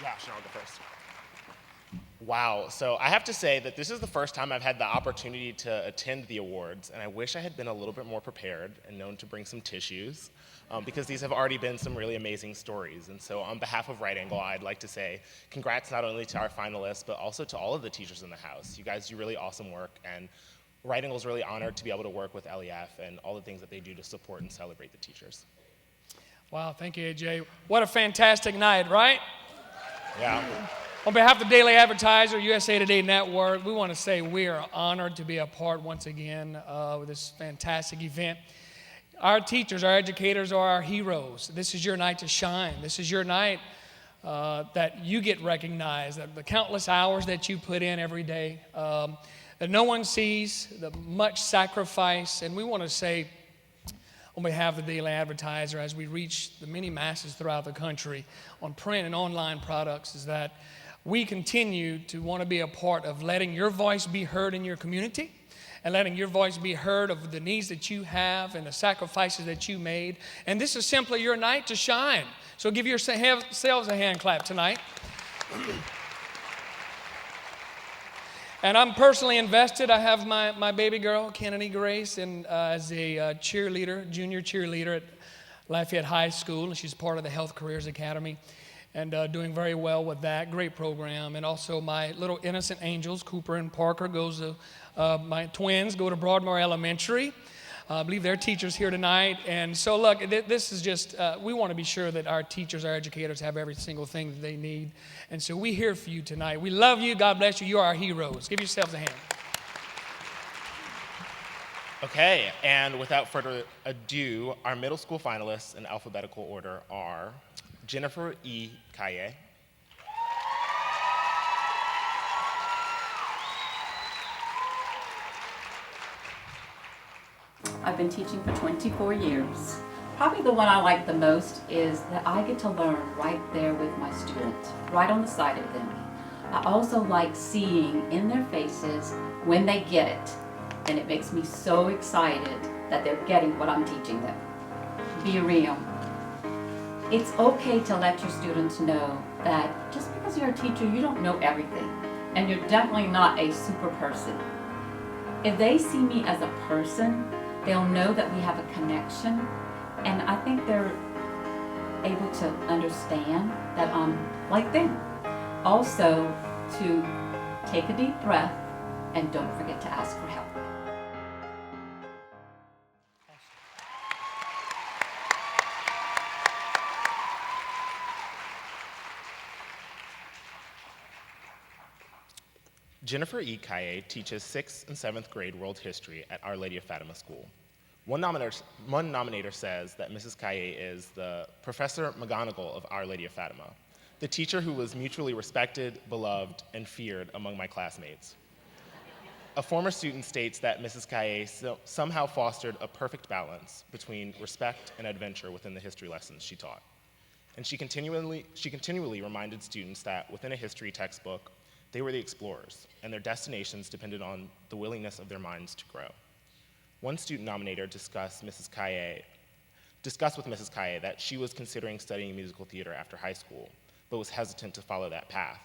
Yeah, sure, I'll go first. Wow, so I have to say that this is the first time I've had the opportunity to attend the awards, and I wish I had been a little bit more prepared and known to bring some tissues, because these have already been some really amazing stories. And so on behalf of Right Angle, I'd like to say congrats not only to our finalists, but also to all of the teachers in the house. You guys do really awesome work, and Right Angle is really honored to be able to work with LEF and all the things that they do to support and celebrate the teachers. Wow, thank you, AJ. What a fantastic night, right? Yeah. On behalf of the Daily Advertiser, USA Today Network, we want to say we are honored to be a part once again of this fantastic event. Our teachers, our educators are our heroes. This is your night to shine. This is your night that you get recognized, that the countless hours that you put in every day, that no one sees, the much sacrifice. And we want to say, on behalf of the Daily Advertiser, as we reach the many masses throughout the country on print and online products, is that we continue to want to be a part of letting your voice be heard in your community, and letting your voice be heard of the needs that you have and the sacrifices that you made. And this is simply your night to shine. So give yourselves a hand clap tonight. And I'm personally invested. I have my baby girl, Kennedy Grace, as a cheerleader, junior cheerleader at Lafayette High School. And she's part of the Health Careers Academy, and doing very well with that. Great program. And also my little innocent angels, Cooper and Parker, my twins go to Broadmoor Elementary. I believe their teachers here tonight. And so look, this is just, we want to be sure that our teachers, our educators have every single thing that they need. And so we're here for you tonight. We love you. God bless you. You are our heroes. Give yourselves a hand. Okay, and without further ado, our middle school finalists in alphabetical order are Jennifer E. Kaye, I've been teaching for 24 years. Probably the one I like the most is that I get to learn right there with my students, right on the side of them. I also like seeing in their faces when they get it, and it makes me so excited that they're getting what I'm teaching them. Be real. It's okay to let your students know that just because you're a teacher, you don't know everything, and you're definitely not a super person. If they see me as a person, they'll know that we have a connection, and I think they're able to understand that I'm like them. Also, to take a deep breath and don't forget to ask for help. Jennifer E. Kaye teaches 6th and 7th grade world history at Our Lady of Fatima School. One nominator says that Mrs. Kaye is the Professor McGonagall of Our Lady of Fatima, the teacher who was mutually respected, beloved, and feared among my classmates. A former student states that Mrs. Kaye somehow fostered a perfect balance between respect and adventure within the history lessons she taught. And she continually reminded students that within a history textbook, they were the explorers, and their destinations depended on the willingness of their minds to grow. One student nominator discussed with Mrs. Kaye that she was considering studying musical theater after high school, but was hesitant to follow that path.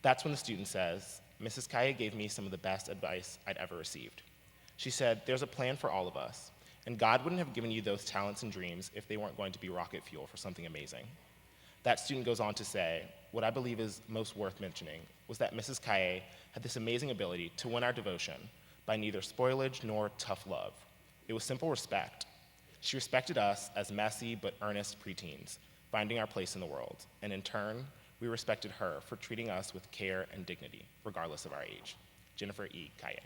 That's when the student says, Mrs. Kaye gave me some of the best advice I'd ever received. She said, there's a plan for all of us, and God wouldn't have given you those talents and dreams if they weren't going to be rocket fuel for something amazing. That student goes on to say, what I believe is most worth mentioning was that Mrs. Kaye had this amazing ability to win our devotion by neither spoilage nor tough love. It was simple respect. She respected us as messy but earnest preteens, finding our place in the world, and in turn, we respected her for treating us with care and dignity, regardless of our age. Jennifer E. Kaye.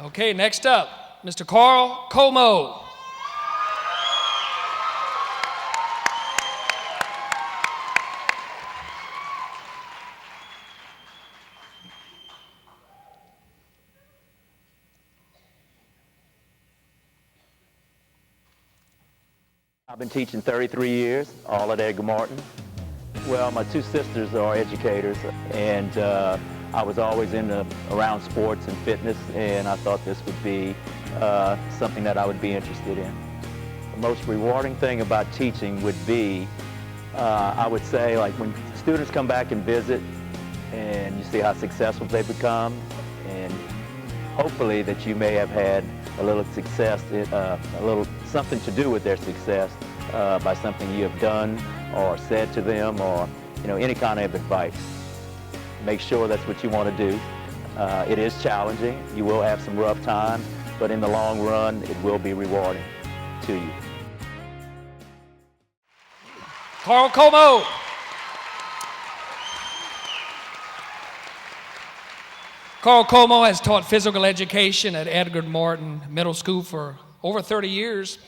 Okay, next up, Mr. Carl Como. I've been teaching 33 years, all at Edgar Martin. Well, my two sisters are educators, and I was always around sports and fitness, and I thought this would be something that I would be interested in. The most rewarding thing about teaching would be, I would say, like when students come back and visit, and you see how successful they become, and hopefully that you may have had a little success, a little something to do with their success by something you have done or said to them, or any kind of advice. Make sure that's what you want to do. It is challenging. You will have some rough times, but in the long run, it will be rewarding to you. Carl Como. Carl Como has taught physical education at Edgar Martin Middle School for over 30 years.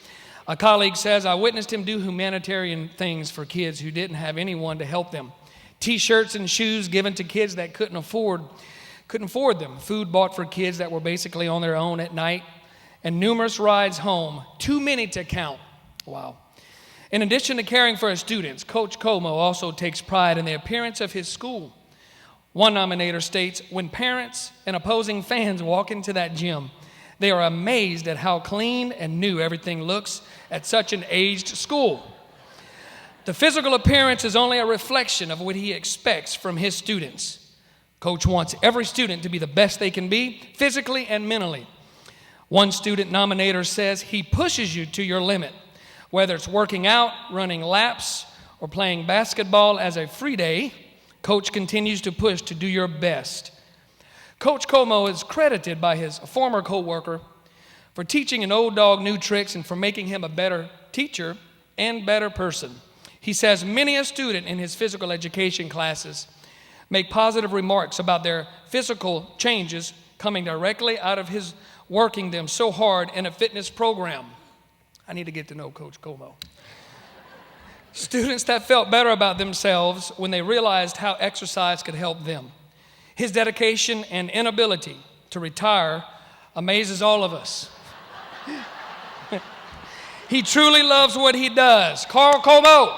A colleague says, I witnessed him do humanitarian things for kids who didn't have anyone to help them. T-shirts and shoes given to kids that couldn't afford them. Food bought for kids that were basically on their own at night. And numerous rides home, too many to count. Wow. In addition to caring for his students, Coach Como also takes pride in the appearance of his school. One nominator states, when parents and opposing fans walk into that gym, they are amazed at how clean and new everything looks at such an aged school. The physical appearance is only a reflection of what he expects from his students. Coach wants every student to be the best they can be, physically and mentally. One student nominator says he pushes you to your limit, whether it's working out, running laps, or playing basketball as a free day. Coach continues to push to do your best. Coach Como is credited by his former co-worker for teaching an old dog new tricks and for making him a better teacher and better person. He says many a student in his physical education classes make positive remarks about their physical changes coming directly out of his working them so hard in a fitness program. I need to get to know Coach Como. Students that felt better about themselves when they realized how exercise could help them. His dedication and inability to retire amazes all of us. He truly loves what he does. Carl Como.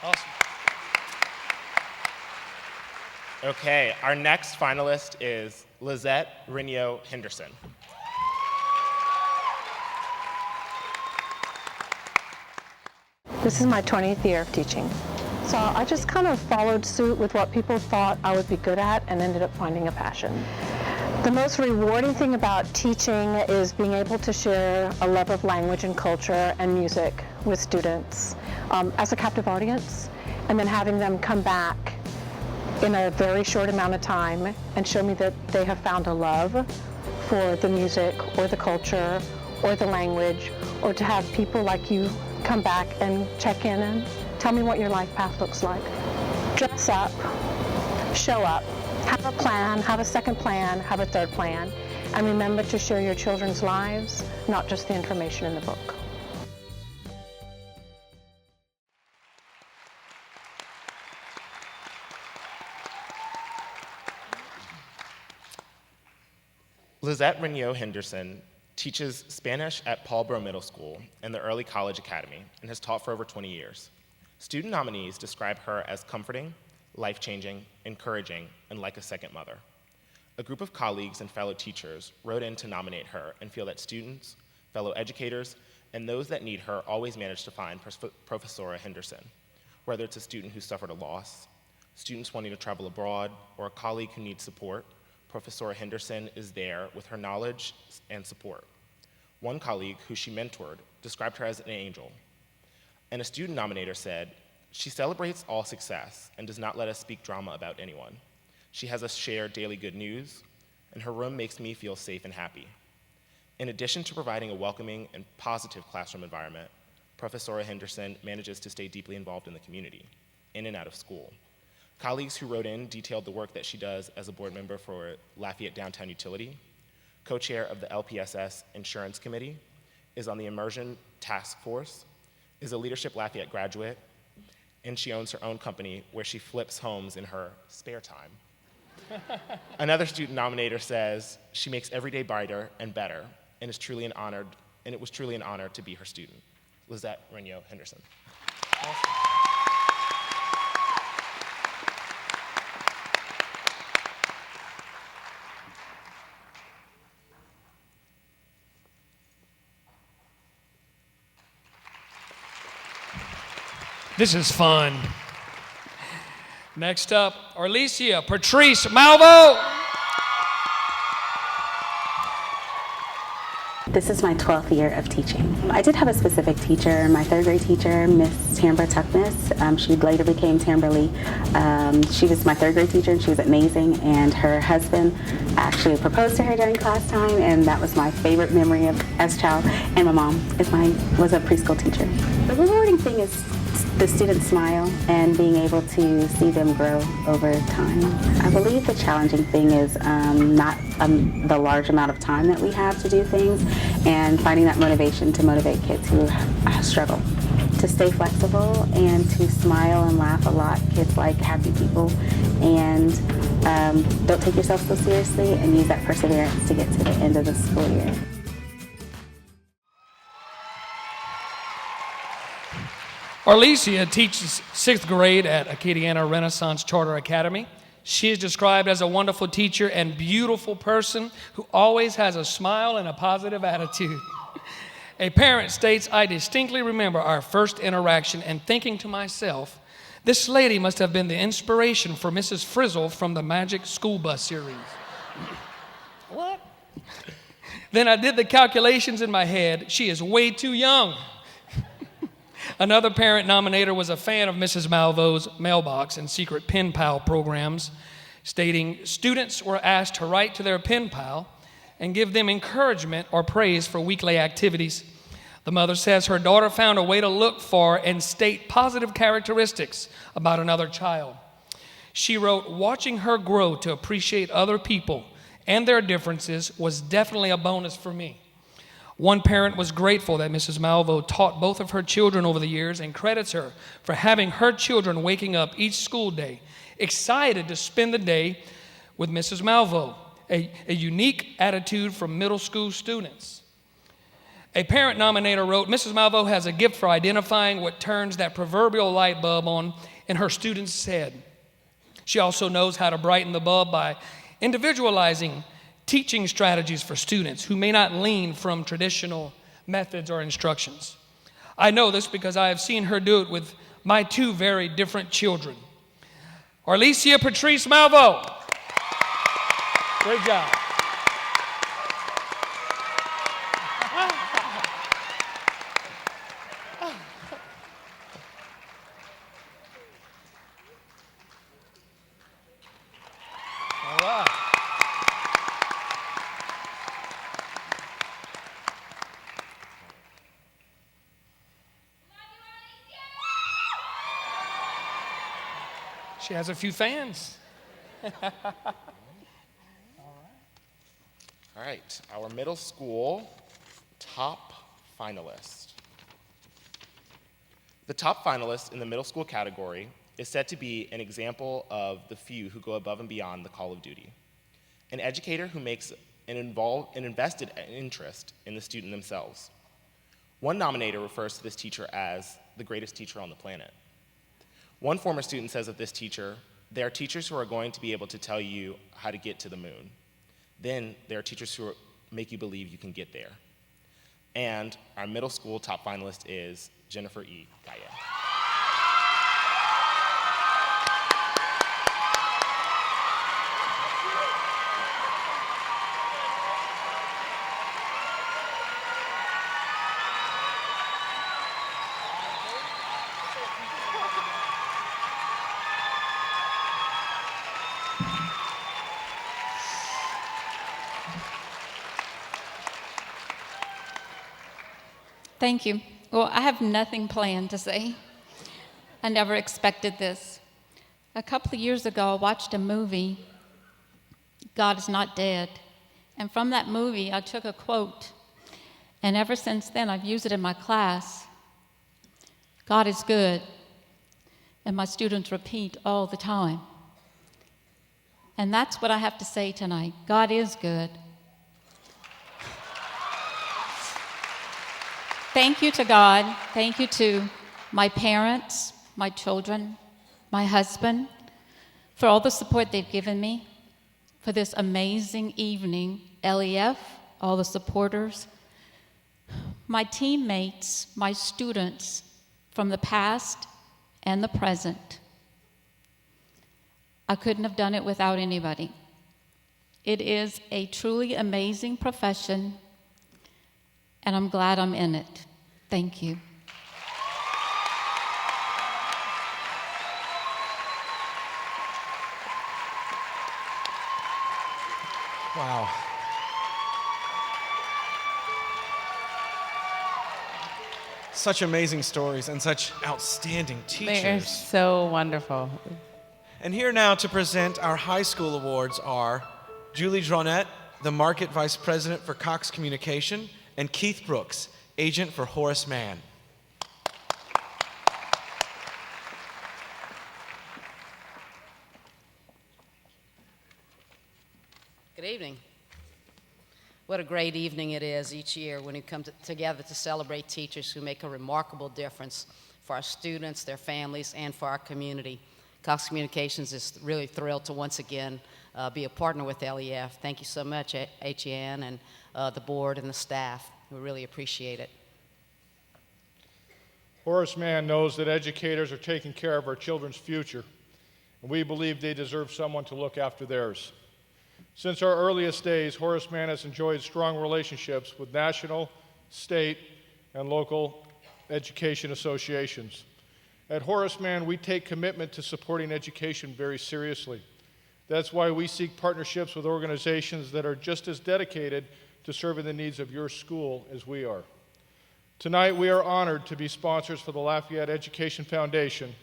Awesome. Okay, our next finalist is Lizette Renio Henderson. This is my 20th year of teaching. So I just kind of followed suit with what people thought I would be good at and ended up finding a passion. The most rewarding thing about teaching is being able to share a love of language and culture and music with students as a captive audience, and then having them come back in a very short amount of time and show me that they have found a love for the music or the culture or the language, or to have people like you come back and check in and tell me what your life path looks like. Dress up, show up, have a plan, have a second plan, have a third plan, and remember to share your children's lives, not just the information in the book. Lizette Renaud Henderson teaches Spanish at Paulboro Middle School and the Early College Academy and has taught for over 20 years. Student nominees describe her as comforting, life-changing, encouraging, and like a second mother. A group of colleagues and fellow teachers wrote in to nominate her and feel that students, fellow educators, and those that need her always manage to find Professora Henderson, whether it's a student who suffered a loss, students wanting to travel abroad, or a colleague who needs support. Professora Henderson is there with her knowledge and support. One colleague who she mentored described her as an angel. And a student nominator said, "She celebrates all success and does not let us speak drama about anyone. She has us share daily good news, and her room makes me feel safe and happy." In addition to providing a welcoming and positive classroom environment, Professora Henderson manages to stay deeply involved in the community, in and out of school. Colleagues who wrote in detailed the work that she does as a board member for Lafayette Downtown Utility, co-chair of the LPSS Insurance Committee, is on the Immersion Task Force, is a Leadership Lafayette graduate, and she owns her own company where she flips homes in her spare time. Another student nominator says she makes every day brighter and better, and it was truly an honor to be her student. Lizette Renaud Henderson. Awesome. This is fun. Next up, Arlesia Patrice Malvo. This is my 12th year of teaching. I did have a specific teacher, my third grade teacher, Miss Tambra Tuckness. She later became Tambra Lee. She was my third grade teacher and she was amazing, and her husband actually proposed to her during class time, and that was my favorite memory as a child. And my mom was a preschool teacher. The rewarding thing is the students smile and being able to see them grow over time. I believe the challenging thing is not the large amount of time that we have to do things, and finding that motivation to motivate kids who struggle. To stay flexible and to smile and laugh a lot. Kids like happy people, and don't take yourself so seriously, and use that perseverance to get to the end of the school year. Arlesia teaches 6th grade at Acadiana Renaissance Charter Academy. She is described as a wonderful teacher and beautiful person who always has a smile and a positive attitude. A parent states, "I distinctly remember our first interaction and thinking to myself, this lady must have been the inspiration for Mrs. Frizzle from the Magic School Bus series." What? Then I did the calculations in my head. She is way too young. Another parent nominator was a fan of Mrs. Malvo's mailbox and secret pen pal programs, stating students were asked to write to their pen pal and give them encouragement or praise for weekly activities. The mother says her daughter found a way to look for and state positive characteristics about another child. She wrote, "Watching her grow to appreciate other people and their differences was definitely a bonus for me." One parent was grateful that Mrs. Malvo taught both of her children over the years and credits her for having her children waking up each school day, excited to spend the day with Mrs. Malvo, a unique attitude from middle school students. A parent nominator wrote, "Mrs. Malvo has a gift for identifying what turns that proverbial light bulb on in her student's head. She also knows how to brighten the bulb by individualizing teaching strategies for students who may not lean from traditional methods or instructions. I know this because I have seen her do it with my two very different children. Arlesia Patrice Malvo. Great job. All right. She has a few fans. All right, our middle school top finalist. The top finalist in the middle school category is said to be an example of the few who go above and beyond the call of duty. An educator who makes an invested interest in the student themselves. One nominator refers to this teacher as the greatest teacher on the planet. One former student says of this teacher, "There are teachers who are going to be able to tell you how to get to the moon. Then there are teachers who make you believe you can get there." And our middle school top finalist is Jennifer E. Gaye. Thank you. Well, I have nothing planned to say. I never expected this. A couple of years ago, I watched a movie, God Is Not Dead. And from that movie, I took a quote. And ever since then, I've used it in my class. God is good. And my students repeat all the time. And that's what I have to say tonight. God is good. Thank you to God. Thank you to my parents, my children, my husband, for all the support they've given me, for this amazing evening, LEF, all the supporters, my teammates, my students from the past and the present. I couldn't have done it without anybody. It is a truly amazing profession, and I'm glad I'm in it. Thank you. Wow. Such amazing stories and such outstanding teachers. They are so wonderful. And here now to present our high school awards are Julie Dronette, the Market Vice President for Cox Communication, and Keith Brooks, Agent for Horace Mann. Good evening. What a great evening it is each year when we come together to celebrate teachers who make a remarkable difference for our students, their families, and for our community. Cox Communications is really thrilled to once again be a partner with LEF. Thank you so much, HEN and the board and the staff. We really appreciate it. Horace Mann knows that educators are taking care of our children's future, and we believe they deserve someone to look after theirs. Since our earliest days, Horace Mann has enjoyed strong relationships with national, state, and local education associations. At Horace Mann, we take commitment to supporting education very seriously. That's why we seek partnerships with organizations that are just as dedicated to serving the needs of your school as we are. Tonight, we are honored to be sponsors for the Lafayette Education Foundation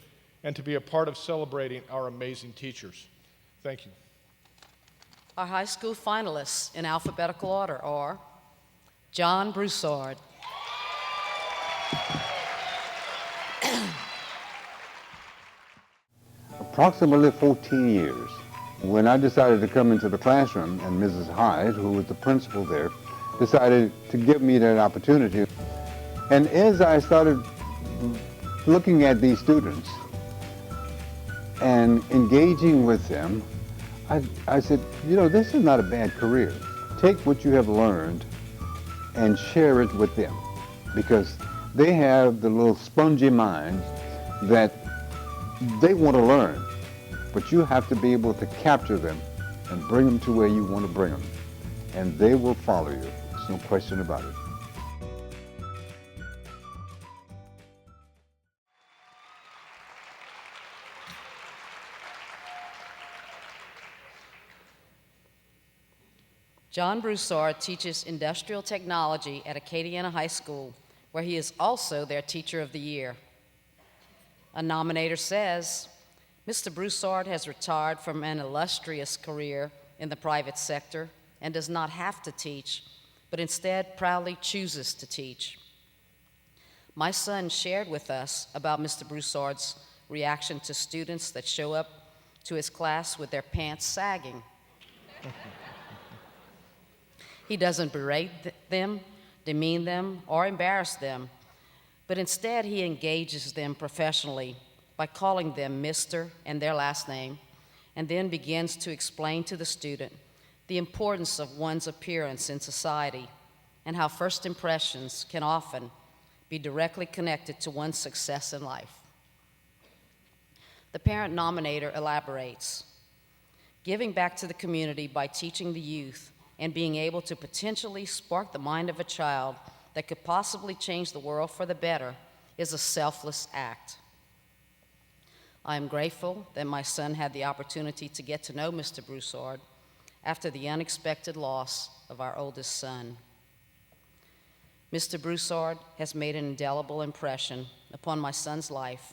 and to be a part of celebrating our amazing teachers. Thank you. Our high school finalists in alphabetical order are John Broussard, approximately 14 years. When I decided to come into the classroom, and Mrs. Hyde, who was the principal there, decided to give me that opportunity. And as I started looking at these students and engaging with them, I said, you know, this is not a bad career. Take what you have learned and share it with them, because They have the little spongy minds that they want to learn, but you have to be able to capture them and bring them to where you want to bring them, and they will follow you. There's no question about it. John Broussard teaches industrial technology at Acadiana High School, where he is also their Teacher of the Year. A nominator says, Mr. Broussard has retired from an illustrious career in the private sector and does not have to teach, but instead proudly chooses to teach. My son shared with us about Mr. Broussard's reaction to students that show up to his class with their pants sagging. He doesn't berate them, demean them, or embarrass them, but instead he engages them professionally by calling them Mr. and their last name, and then begins to explain to the student the importance of one's appearance in society and how first impressions can often be directly connected to one's success in life. The parent nominator elaborates, giving back to the community by teaching the youth and being able to potentially spark the mind of a child that could possibly change the world for the better is a selfless act. I am grateful that my son had the opportunity to get to know Mr. Broussard after the unexpected loss of our oldest son. Mr. Broussard has made an indelible impression upon my son's life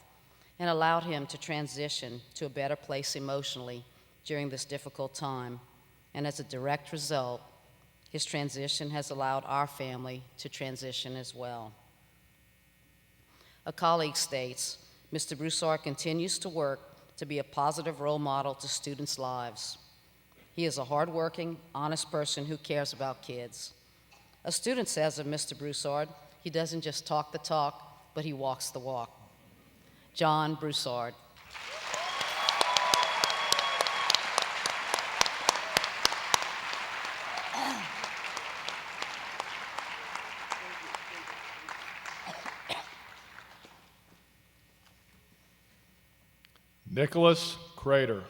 and allowed him to transition to a better place emotionally during this difficult time. And as a direct result, his transition has allowed our family to transition as well. A colleague states, Mr. Broussard continues to work to be a positive role model to students' lives. He is a hardworking, honest person who cares about kids. A student says of Mr. Broussard, he doesn't just talk the talk, but he walks the walk. John Broussard. Nicholas Crater.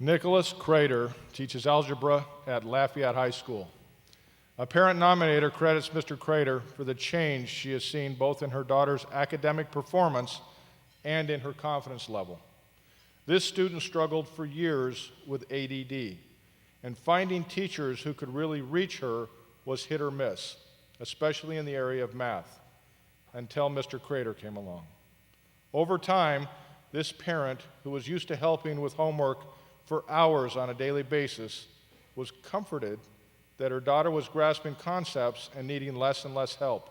Nicholas Crater teaches algebra at Lafayette High School. A parent nominator credits Mr. Crater for the change she has seen both in her daughter's academic performance and in her confidence level. This student struggled for years with ADD, and finding teachers who could really reach her was hit or miss, especially in the area of math, until Mr. Crater came along. Over time, this parent, who was used to helping with homework for hours on a daily basis, was comforted that her daughter was grasping concepts and needing less and less help.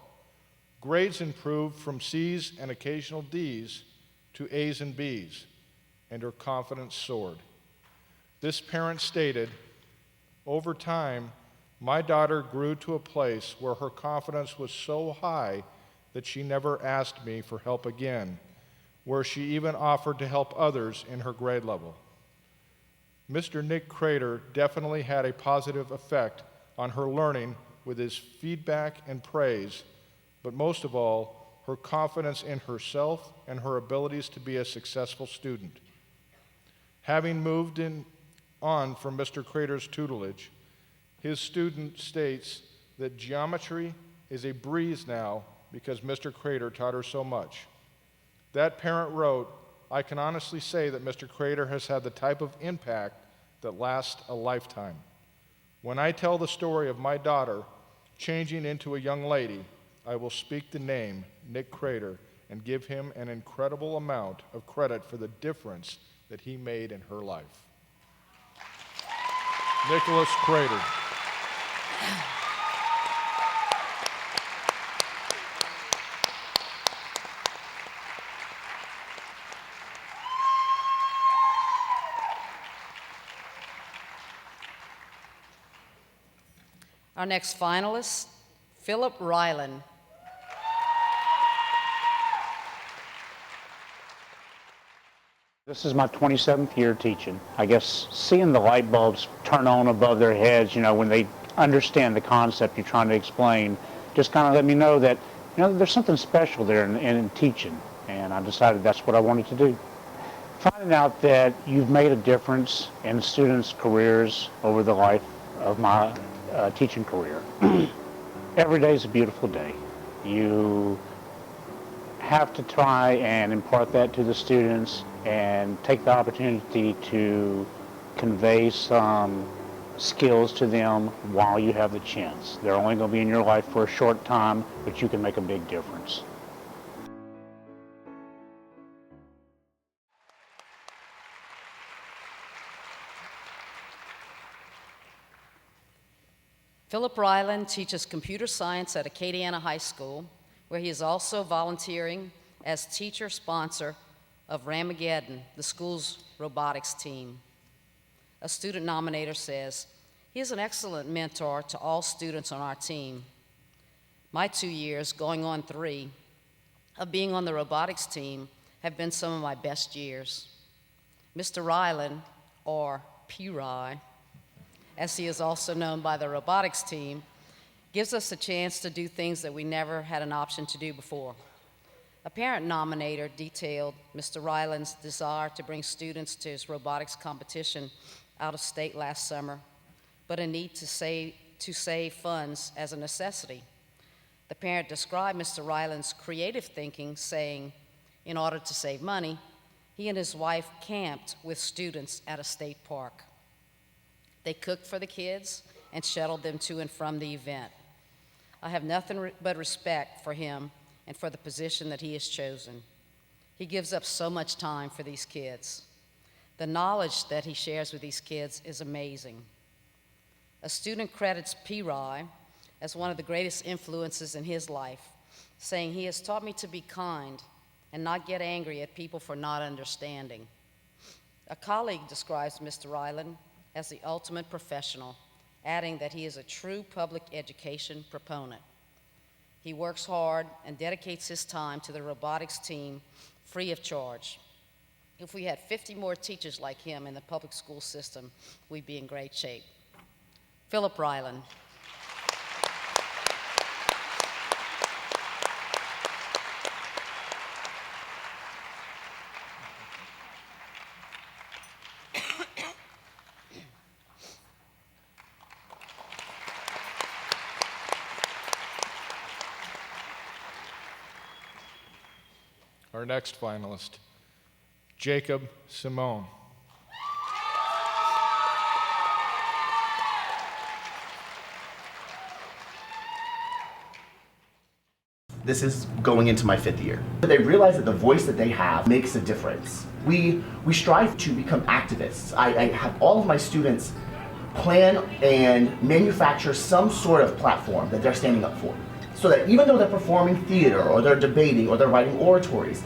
Grades improved from C's and occasional D's to A's and B's, and her confidence soared. This parent stated, "Over time, my daughter grew to a place where her confidence was so high that she never asked me for help again, where she even offered to help others in her grade level." Mr. Nick Crater definitely had a positive effect on her learning with his feedback and praise, but most of all, her confidence in herself and her abilities to be a successful student. Having moved on from Mr. Crater's tutelage, his student states that geometry, is a breeze now because Mr. Crater taught her so much. That parent wrote, "I can honestly say that Mr. Crater has had the type of impact that lasts a lifetime. When I tell the story of my daughter changing into a young lady, I will speak the name Nick Crater and give him an incredible amount of credit for the difference that he made in her life." Nicholas Crater. Our next finalist, Philip Ryland. This is my 27th year teaching. I guess seeing the light bulbs turn on above their heads, when they understand the concept you're trying to explain, just kind of let me know that, there's something special there in teaching. And I decided that's what I wanted to do. Finding out that you've made a difference in students' careers over the life of my teaching career. Every day is a beautiful day. You have to try and impart that to the students and take the opportunity to convey some skills to them while you have the chance. They're only going to be in your life for a short time, but you can make a big difference. Philip Ryland teaches computer science at Acadiana High School, where he is also volunteering as teacher sponsor of Ramageddon, the school's robotics team. A student nominator says, "He is an excellent mentor to all students on our team. My 2 years, going on 3, of being on the robotics team have been some of my best years. Mr. Ryland, or P-Ry, as he is also known by the robotics team, gives us a chance to do things that we never had an option to do before. A parent nominator detailed Mr. Ryland's desire to bring students to his robotics competition out of state last summer, but a need to save funds as a necessity. The parent described Mr. Ryland's creative thinking, saying, in order to save money, he and his wife camped with students at a state park. They cooked for the kids and shuttled them to and from the event. I have nothing but respect for him and for the position that he has chosen. He gives up so much time for these kids. The knowledge that he shares with these kids is amazing. A student credits P-Ry as one of the greatest influences in his life, saying, he has taught me to be kind and not get angry at people for not understanding. A colleague describes Mr. Ryland as the ultimate professional, adding that he is a true public education proponent. He works hard and dedicates his time to the robotics team free of charge. If we had 50 more teachers like him in the public school system, we'd be in great shape. Philip Ryland. Our next finalist, Jacob Simone. This is going into my 5th year. They realize that the voice that they have makes a difference. We strive to become activists. I have all of my students plan and manufacture some sort of platform that they're standing up for. So that even though they're performing theater or they're debating or they're writing oratories,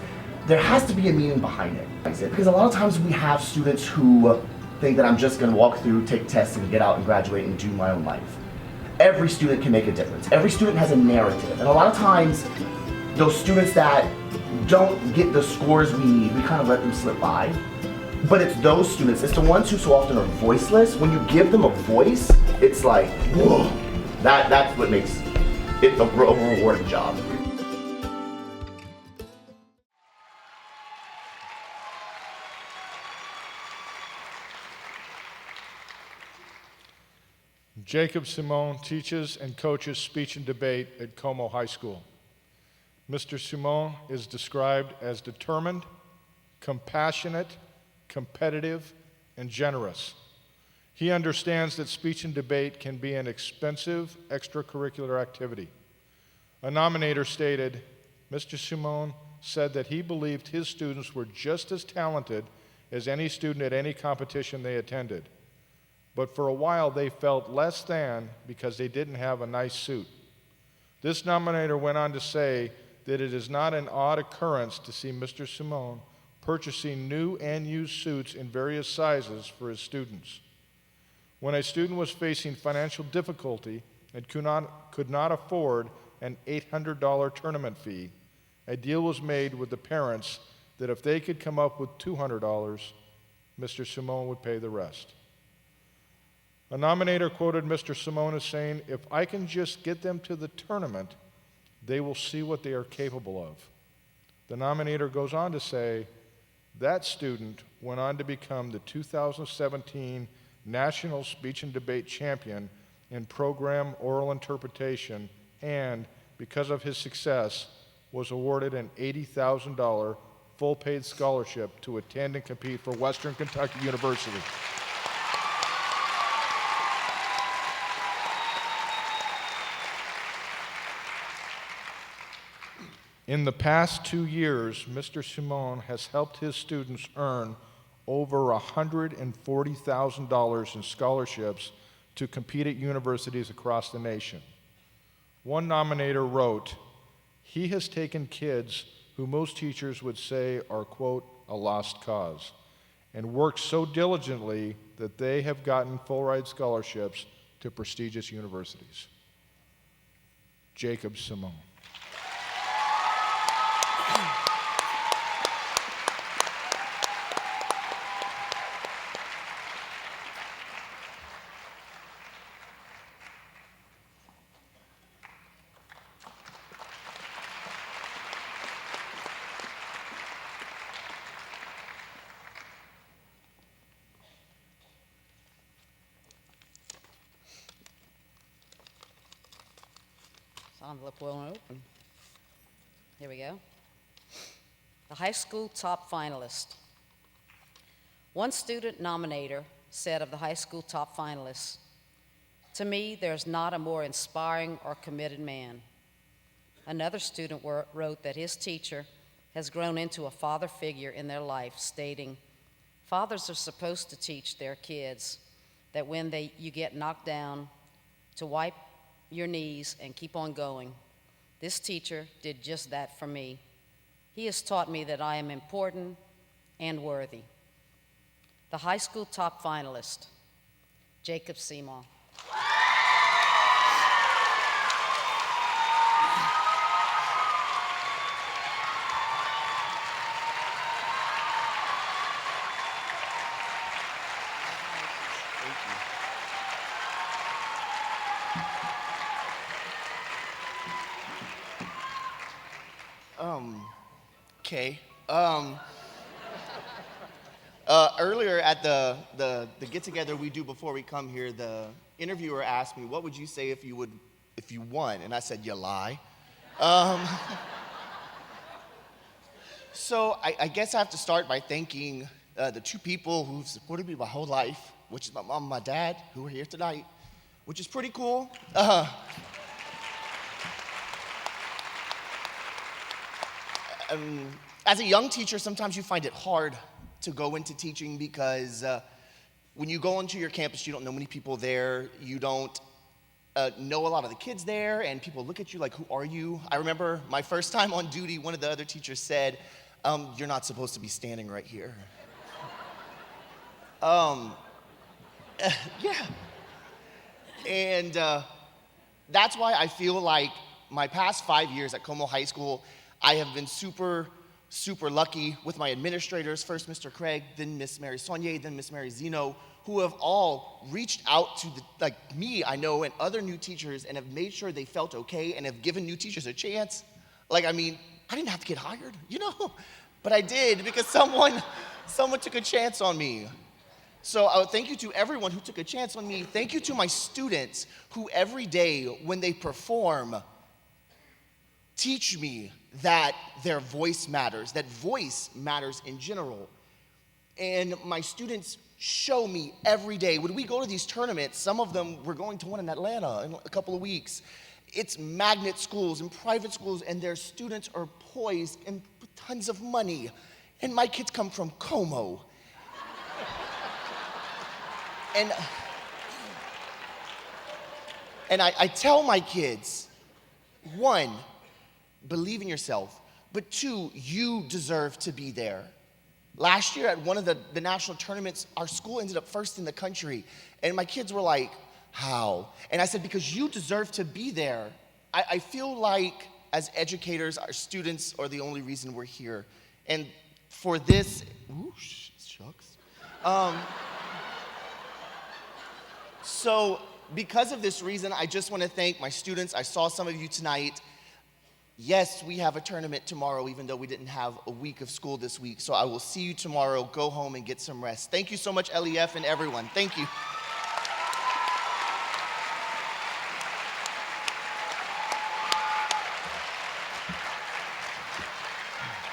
there has to be a meaning behind it. Because a lot of times we have students who think that I'm just going to walk through, take tests, and get out and graduate and do my own life. Every student can make a difference. Every student has a narrative. And a lot of times, those students that don't get the scores we need, we kind of let them slip by. But it's those students, it's the ones who so often are voiceless. When you give them a voice, it's like, whoa, that's what makes it a rewarding job. Jacob Simone teaches and coaches speech and debate at Como High School. Mr. Simone is described as determined, compassionate, competitive, and generous. He understands that speech and debate can be an expensive extracurricular activity. A nominator stated, Mr. Simone said that he believed his students were just as talented as any student at any competition they attended. But for a while they felt less than because they didn't have a nice suit. This nominator went on to say that it is not an odd occurrence to see Mr. Simone purchasing new and used suits in various sizes for his students. When a student was facing financial difficulty and could not afford an $800 tournament fee, a deal was made with the parents that if they could come up with $200, Mr. Simone would pay the rest. A nominator quoted Mr. Simone as saying, "If I can just get them to the tournament, they will see what they are capable of." The nominator goes on to say, that student went on to become the 2017 National Speech and Debate Champion in Program Oral Interpretation and, because of his success, was awarded an $80,000 full-paid scholarship to attend and compete for Western Kentucky University. In the past 2 years, Mr. Simone has helped his students earn over $140,000 in scholarships to compete at universities across the nation. One nominator wrote, he has taken kids who most teachers would say are, quote, a lost cause, and worked so diligently that they have gotten full-ride scholarships to prestigious universities. Jacob Simone. Envelope won't open. Here we go. The high school top finalist. One student nominator said of the high school top finalists, "To me, there's not a more inspiring or committed man." Another student wrote that his teacher has grown into a father figure in their life, stating, "Fathers are supposed to teach their kids that when you get knocked down, to wipe your knees and keep on going. This teacher did just that for me. He has taught me that I am important and worthy." The high school top finalist, Jacob Simone. Okay. Earlier at the get-together we do before we come here, the interviewer asked me, "What would you say if you won?" And I said, "You lie." So I guess I have to start by thanking the two people who've supported me my whole life, which is my mom and my dad, who are here tonight, which is pretty cool. As a young teacher, sometimes you find it hard to go into teaching because when you go onto your campus, you don't know many people there. You don't know a lot of the kids there, and people look at you like, "Who are you?" I remember my first time on duty, one of the other teachers said, "You're not supposed to be standing right here." Yeah. And that's why I feel like my past 5 years at Como High School, I have been super, super lucky with my administrators, first Mr. Craig, then Miss Mary Saunier, then Miss Mary Zeno, who have all reached out to me, I know, and other new teachers and have made sure they felt okay and have given new teachers a chance. I didn't have to get hired, but I did because someone took a chance on me. So thank you to everyone who took a chance on me. Thank you to my students who every day when they perform teach me that their voice matters, that voice matters in general. And my students show me every day. When we go to these tournaments, some of them, we're going to one in Atlanta in a couple of weeks. It's magnet schools and private schools, and their students are poised and with tons of money. And my kids come from Como. And I tell my kids, one, believe in yourself, but two, you deserve to be there. Last year at one of the national tournaments, our school ended up first in the country. And my kids were like, how? And I said, because you deserve to be there. I feel like as educators, our students are the only reason we're here. And for this, ooh, shucks. So because of this reason, I just want to thank my students. I saw some of you tonight. Yes, we have a tournament tomorrow, even though we didn't have a week of school this week. So I will see you tomorrow. Go home and get some rest. Thank you so much, LEF and everyone. Thank you.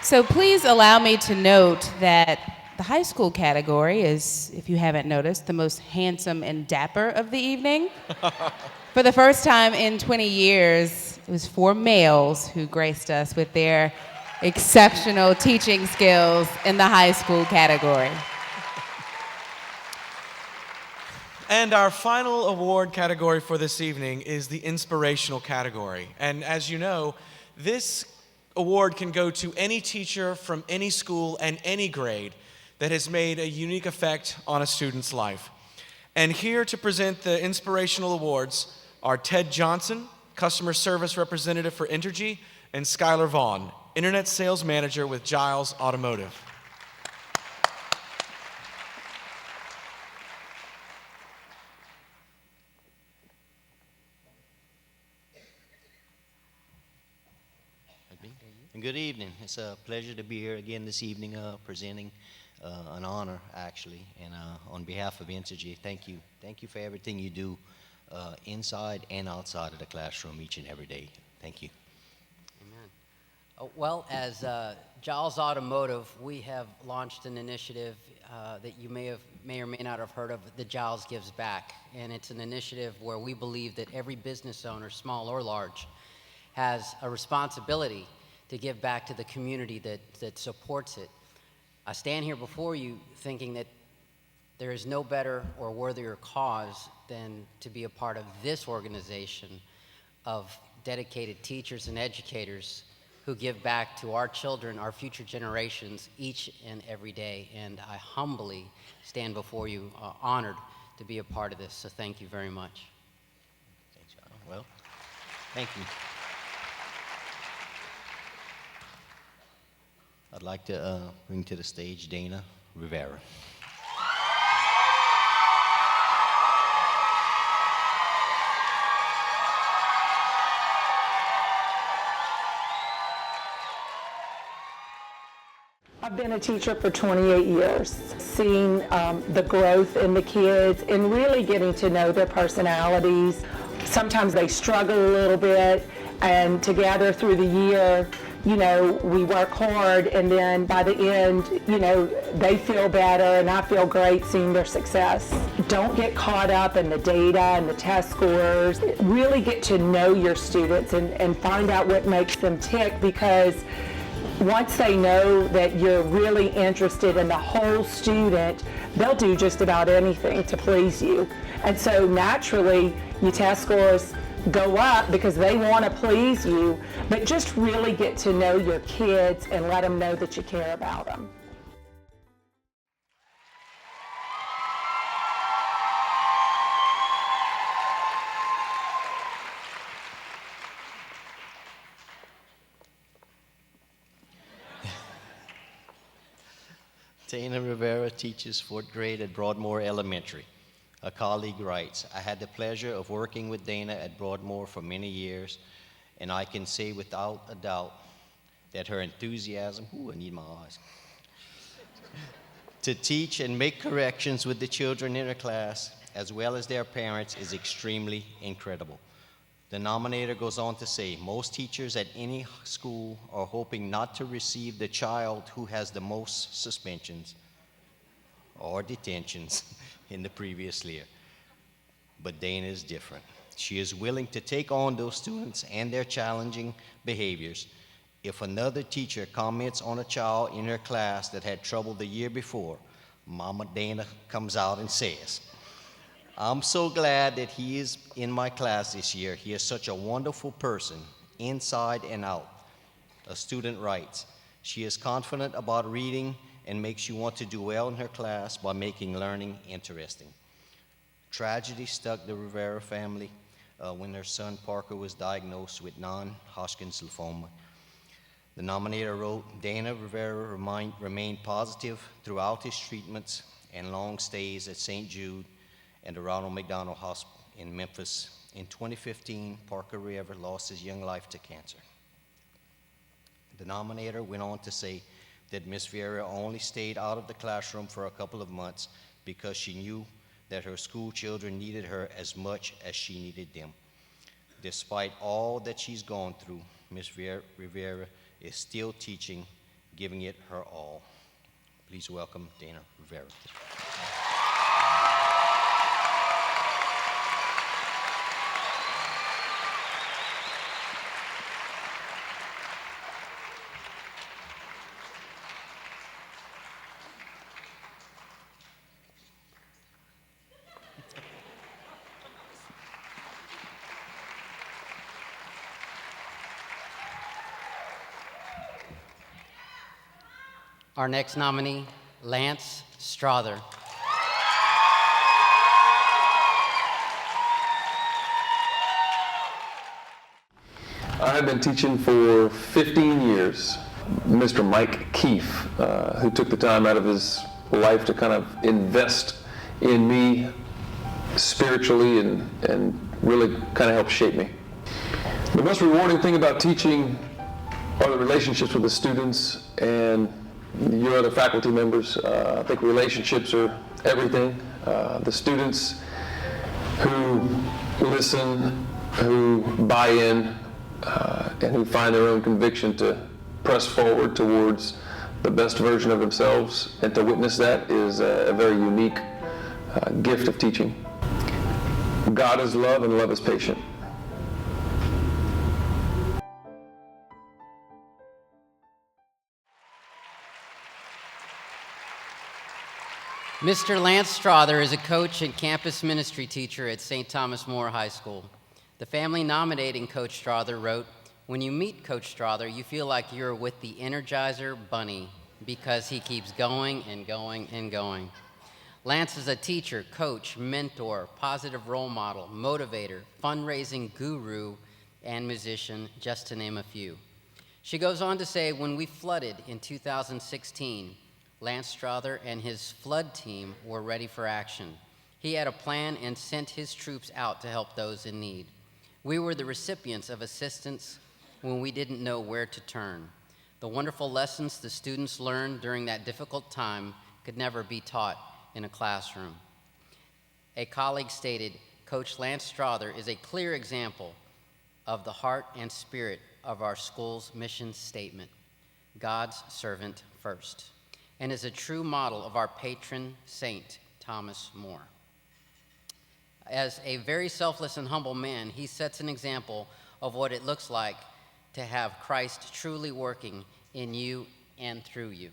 So please allow me to note that the high school category is, if you haven't noticed, the most handsome and dapper of the evening. For the first time in 20 years, it was 4 males who graced us with their exceptional teaching skills in the high school category. And our final award category for this evening is the inspirational category. And as you know, this award can go to any teacher from any school and any grade that has made a unique effect on a student's life. And here to present the inspirational awards are Ted Johnson, Customer Service Representative for Entergy, and Skylar Vaughn, Internet Sales Manager with Giles Automotive. Good evening. It's a pleasure to be here again this evening presenting an honor, actually. And on behalf of Entergy, thank you. Thank you for everything you do inside and outside of the classroom each and every day. Thank you. Amen. Well, as Giles Automotive, we have launched an initiative that you may or may not have heard of, the Giles Gives Back. And it's an initiative where we believe that every business owner, small or large, has a responsibility to give back to the community that supports it. I stand here before you thinking that there is no better or worthier cause than to be a part of this organization of dedicated teachers and educators who give back to our children, our future generations, each and every day. And I humbly stand before you, honored to be a part of this. So thank you very much. Thanks, John. Well, thank you. I'd like to bring to the stage Dana Rivera. I've been a teacher for 28 years, seeing the growth in the kids and really getting to know their personalities. Sometimes they struggle a little bit, and together through the year, you know, we work hard, and then by the end, you know, they feel better and I feel great seeing their success. Don't get caught up in the data and the test scores. Really get to know your students and find out what makes them tick, because once they know that you're really interested in the whole student, they'll do just about anything to please you. And so naturally, your test scores go up because they want to please you, but just really get to know your kids and let them know that you care about them. Dana Rivera teaches 4th grade at Broadmoor Elementary. A colleague writes, I had the pleasure of working with Dana at Broadmoor for many years, and I can say without a doubt that her enthusiasm, ooh, I need my eyes, To teach and make corrections with the children in her class, as well as their parents, is extremely incredible. The nominator goes on to say, most teachers at any school are hoping not to receive the child who has the most suspensions or detentions in the previous year. But Dana is different. She is willing to take on those students and their challenging behaviors. If another teacher comments on a child in her class that had trouble the year before, Mama Dana comes out and says, I'm so glad that he is in my class this year. He is such a wonderful person, inside and out. A student writes, she is confident about reading and makes you want to do well in her class by making learning interesting. Tragedy struck the Rivera family when their son Parker was diagnosed with non-Hodgkin's lymphoma. The nominator wrote, Dana Rivera remained positive throughout his treatments and long stays at St. Jude and the Ronald McDonald Hospital in Memphis. In 2015, Parker Rivera lost his young life to cancer. The nominator went on to say that Ms. Vieira only stayed out of the classroom for a couple of months because she knew that her school children needed her as much as she needed them. Despite all that she's gone through, Ms. Rivera is still teaching, giving it her all. Please welcome Dana Rivera. Our next nominee, Lance Strother. I have been teaching for 15 years. Mr. Mike Keefe, who took the time out of his life to kind of invest in me spiritually and really kind of help shape me. The most rewarding thing about teaching are the relationships with the students and your other faculty members. I think relationships are everything. The students who listen, who buy in, and who find their own conviction to press forward towards the best version of themselves, and to witness that is a very unique gift of teaching. God is love and love is patient. Mr. Lance Strother is a coach and campus ministry teacher at St. Thomas More High School. The family nominating Coach Strother wrote, when you meet Coach Strother, you feel like you're with the Energizer Bunny because he keeps going and going and going. Lance is a teacher, coach, mentor, positive role model, motivator, fundraising guru, and musician, just to name a few. She goes on to say, when we flooded in 2016, Lance Strother and his flood team were ready for action. He had a plan and sent his troops out to help those in need. We were the recipients of assistance when we didn't know where to turn. The wonderful lessons the students learned during that difficult time could never be taught in a classroom. A colleague stated, Coach Lance Strother is a clear example of the heart and spirit of our school's mission statement, God's servant first, and is a true model of our patron saint, Thomas More. As a very selfless and humble man, he sets an example of what it looks like to have Christ truly working in you and through you.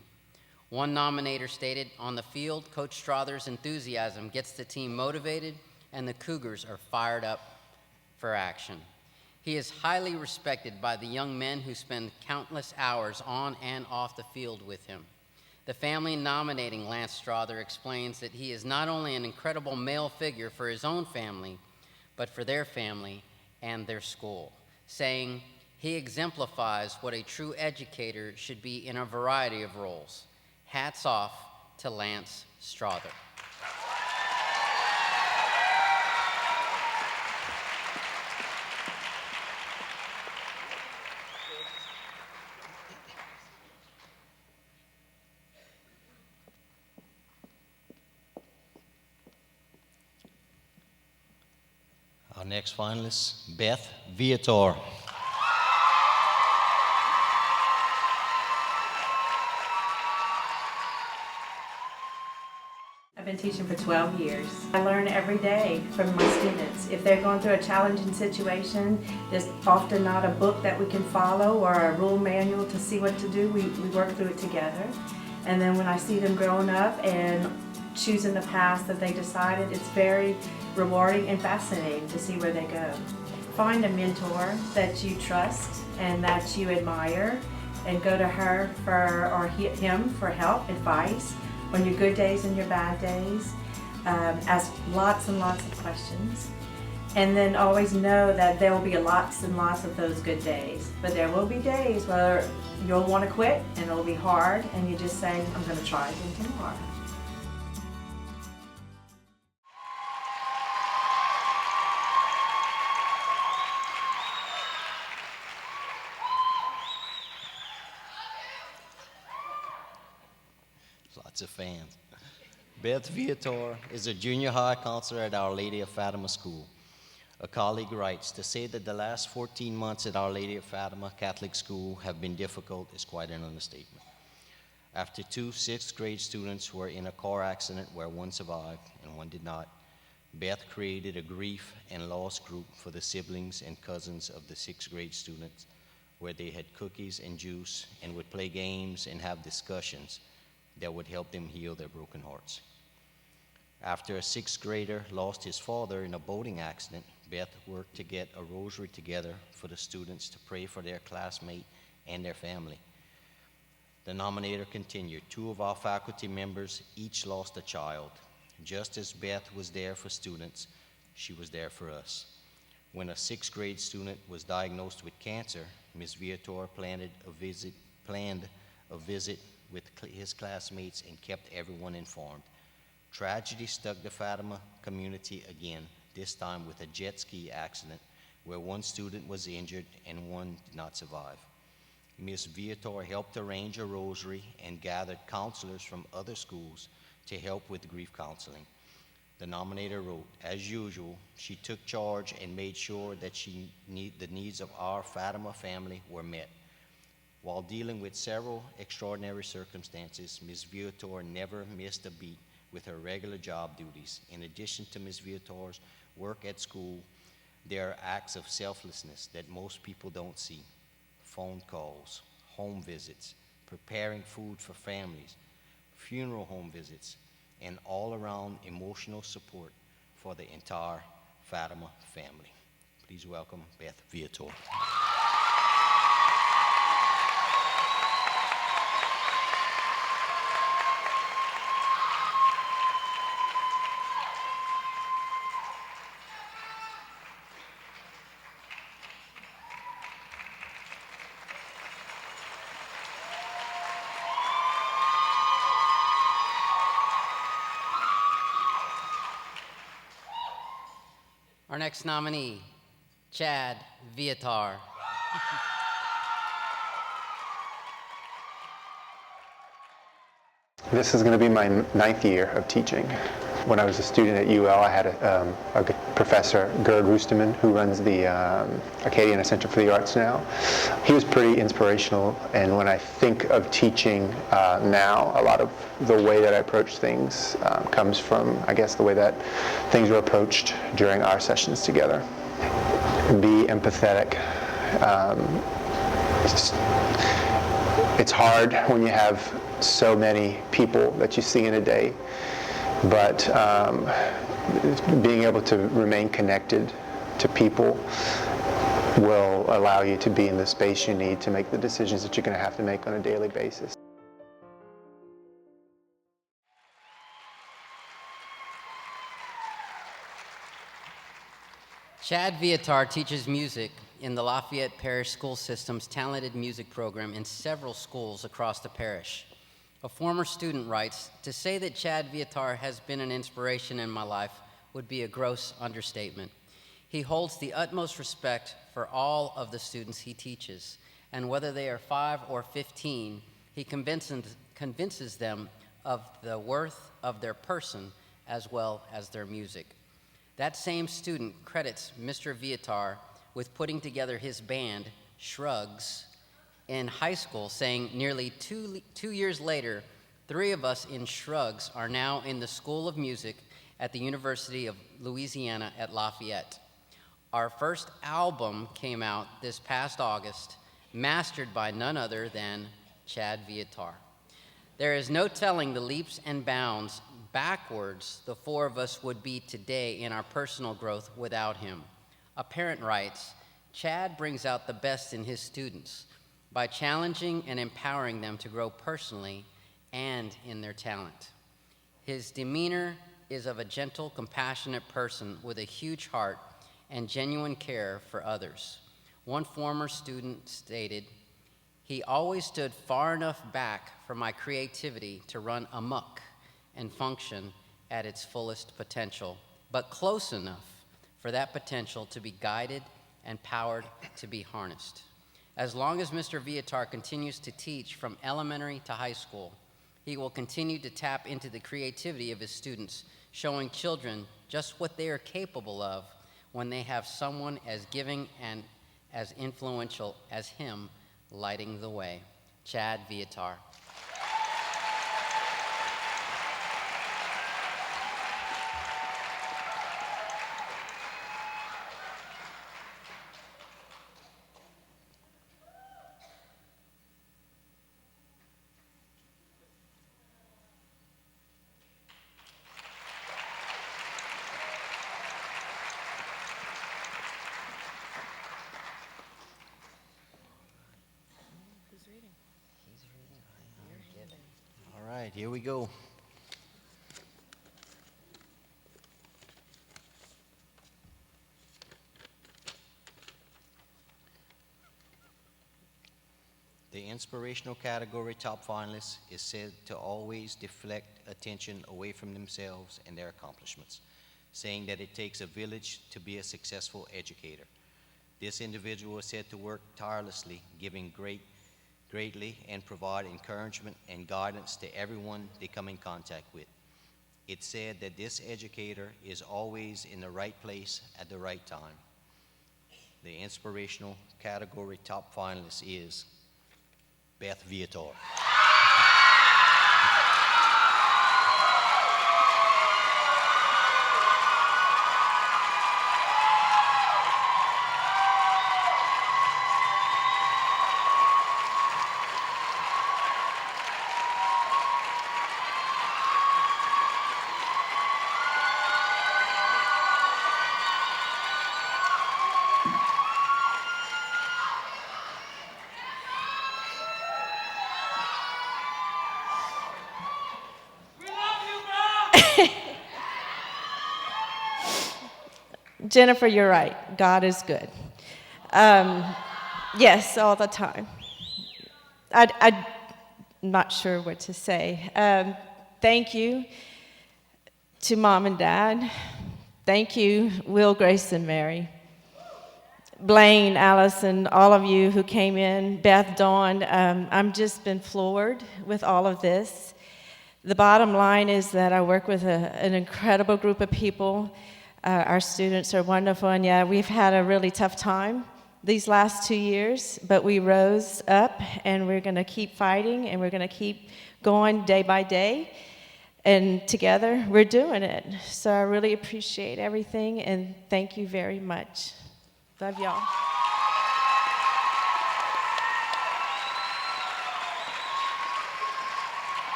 One nominator stated, on the field, Coach Strother's enthusiasm gets the team motivated and the Cougars are fired up for action. He is highly respected by the young men who spend countless hours on and off the field with him. The family nominating Lance Strother explains that he is not only an incredible male figure for his own family, but for their family and their school, saying he exemplifies what a true educator should be in a variety of roles. Hats off to Lance Strother. next finalist, Beth Viator. I've been teaching for 12 years. I learn every day from my students. If they're going through a challenging situation, there's often not a book that we can follow or a rule manual to see what to do. We work through it together. And then when I see them growing up and choosing the path that they decided, it's very rewarding and fascinating to see where they go. Find a mentor that you trust and that you admire and go to her or him for help, advice on your good days and your bad days. Ask lots and lots of questions. And then always know that there will be lots and lots of those good days. But there will be days where you'll want to quit and it'll be hard and you just say, I'm going to try again tomorrow. Lots of fans. Beth Viator is a junior high counselor at Our Lady of Fatima School. A colleague writes, to say that the last 14 months at Our Lady of Fatima Catholic School have been difficult is quite an understatement. After two sixth grade students were in a car accident where one survived and one did not, Beth created a grief and loss group for the siblings and cousins of the sixth grade students where they had cookies and juice and would play games and have discussions that would help them heal their broken hearts. After a sixth grader lost his father in a boating accident, Beth worked to get a rosary together for the students to pray for their classmate and their family. The nominator continued, 2 of our faculty members each lost a child. Just as Beth was there for students, she was there for us. When a sixth grade student was diagnosed with cancer, Ms. Viator planned a visit with his classmates and kept everyone informed. Tragedy struck the Fatima community again, this time with a jet ski accident where one student was injured and one did not survive. Ms. Viator helped arrange a rosary and gathered counselors from other schools to help with grief counseling. The nominator wrote, as usual, she took charge and made sure that the needs of our Fatima family were met. While dealing with several extraordinary circumstances, Ms. Viator never missed a beat with her regular job duties. In addition to Ms. Viator's work at school, there are acts of selflessness that most people don't see. Phone calls, home visits, preparing food for families, funeral home visits, and all-around emotional support for the entire Fatima family. Please welcome Beth Viator. Our next nominee, Chad Viator. This is going to be my 9th year of teaching. When I was a student at UL, I had a professor, Gerd Roosterman, who runs the Acadiana Center for the Arts now. He was pretty inspirational, and when I think of teaching now, a lot of the way that I approach things comes from, I guess, the way that things were approached during our sessions together. Be empathetic. It's hard when you have so many people that you see in a day, but being able to remain connected to people will allow you to be in the space you need to make the decisions that you're going to have to make on a daily basis. Chad Viator teaches music in the Lafayette Parish School System's talented music program in several schools across the parish. A former student writes, to say that Chad Viator has been an inspiration in my life would be a gross understatement. He holds the utmost respect for all of the students he teaches, and whether they are 5 or 15, he convinces them of the worth of their person as well as their music. That same student credits Mr. Viatar with putting together his band, Shrugs, in high school, saying nearly two years later, 3 of us in Shrugs are now in the School of Music at the University of Louisiana at Lafayette. Our first album came out this past August, mastered by none other than Chad Viatar. There is no telling the leaps and bounds backwards the 4 of us would be today in our personal growth without him. A parent writes, Chad brings out the best in his students by challenging and empowering them to grow personally and in their talent. His demeanor is of a gentle, compassionate person with a huge heart and genuine care for others. One former student stated, "He always stood far enough back for my creativity to run amok and function at its fullest potential, but close enough for that potential to be guided and powered to be harnessed." As long as Mr. Viatar continues to teach from elementary to high school, he will continue to tap into the creativity of his students, showing children just what they are capable of when they have someone as giving and as influential as him lighting the way. Chad Viatar. All right, here we go. The inspirational category top finalist is said to always deflect attention away from themselves and their accomplishments, saying that it takes a village to be a successful educator. This individual is said to work tirelessly, giving greatly and provide encouragement and guidance to everyone they come in contact with. It's said that this educator is always in the right place at the right time. The inspirational category top finalist is Beth Viatar. Jennifer, you're right. God is good. Yes, all the time. I'm not sure what to say. Thank you to Mom and Dad. Thank you, Will, Grace, and Mary. Blaine, Allison, all of you who came in, Beth, Dawn. I've just been floored with all of this. The bottom line is that I work with an incredible group of people. Our students are wonderful, and yeah, we've had a really tough time these last 2 years, but we rose up, and we're going to keep fighting, and we're going to keep going day by day, and together we're doing it. So I really appreciate everything, and thank you very much. Love y'all.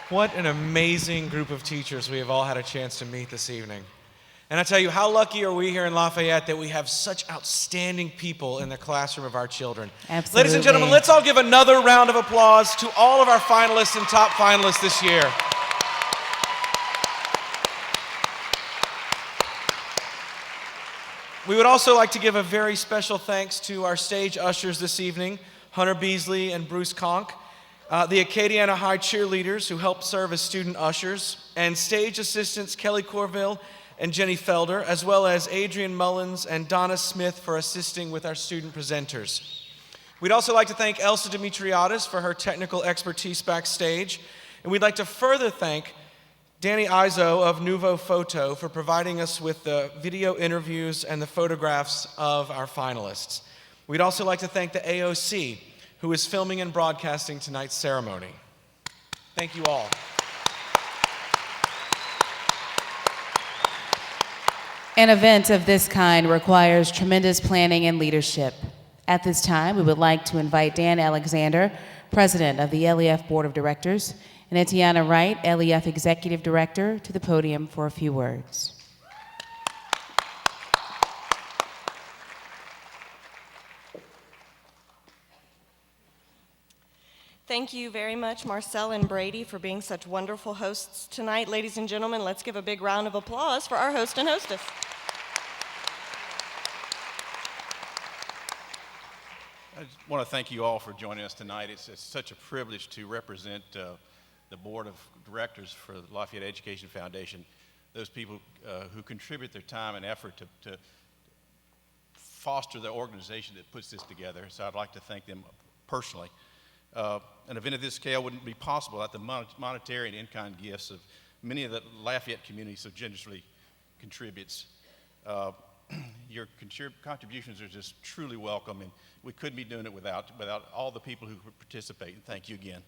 What an amazing group of teachers we have all had a chance to meet this evening. And I tell you, how lucky are we here in Lafayette that we have such outstanding people in the classroom of our children. Absolutely. Ladies and gentlemen, let's all give another round of applause to all of our finalists and top finalists this year. We would also like to give a very special thanks to our stage ushers this evening, Hunter Beasley and Bruce Conk, the Acadiana High cheerleaders who helped serve as student ushers, and stage assistants Kelly Corville and Jenny Felder, as well as Adrian Mullins and Donna Smith for assisting with our student presenters. We'd also like to thank Elsa Dimitriadis for her technical expertise backstage, and we'd like to further thank Danny Izo of Nuvo Photo for providing us with the video interviews and the photographs of our finalists. We'd also like to thank the AOC, who is filming and broadcasting tonight's ceremony. Thank you all. An event of this kind requires tremendous planning and leadership. At this time, we would like to invite Dan Alexander, President of the LEF Board of Directors, and Etiana Wright, LEF Executive Director, to the podium for a few words. Thank you very much, Marcel and Brady, for being such wonderful hosts tonight. Ladies and gentlemen, let's give a big round of applause for our host and hostess. I just want to thank you all for joining us tonight. It's such a privilege to represent the Board of Directors for the Lafayette Education Foundation, those people who contribute their time and effort to foster the organization that puts this together. So I'd like to thank them personally. An event of this scale wouldn't be possible without the monetary and in-kind gifts of many of the Lafayette community so generously contributes. Your contributions are just truly welcome, and we couldn't be doing it without all the people who participate. And thank you again.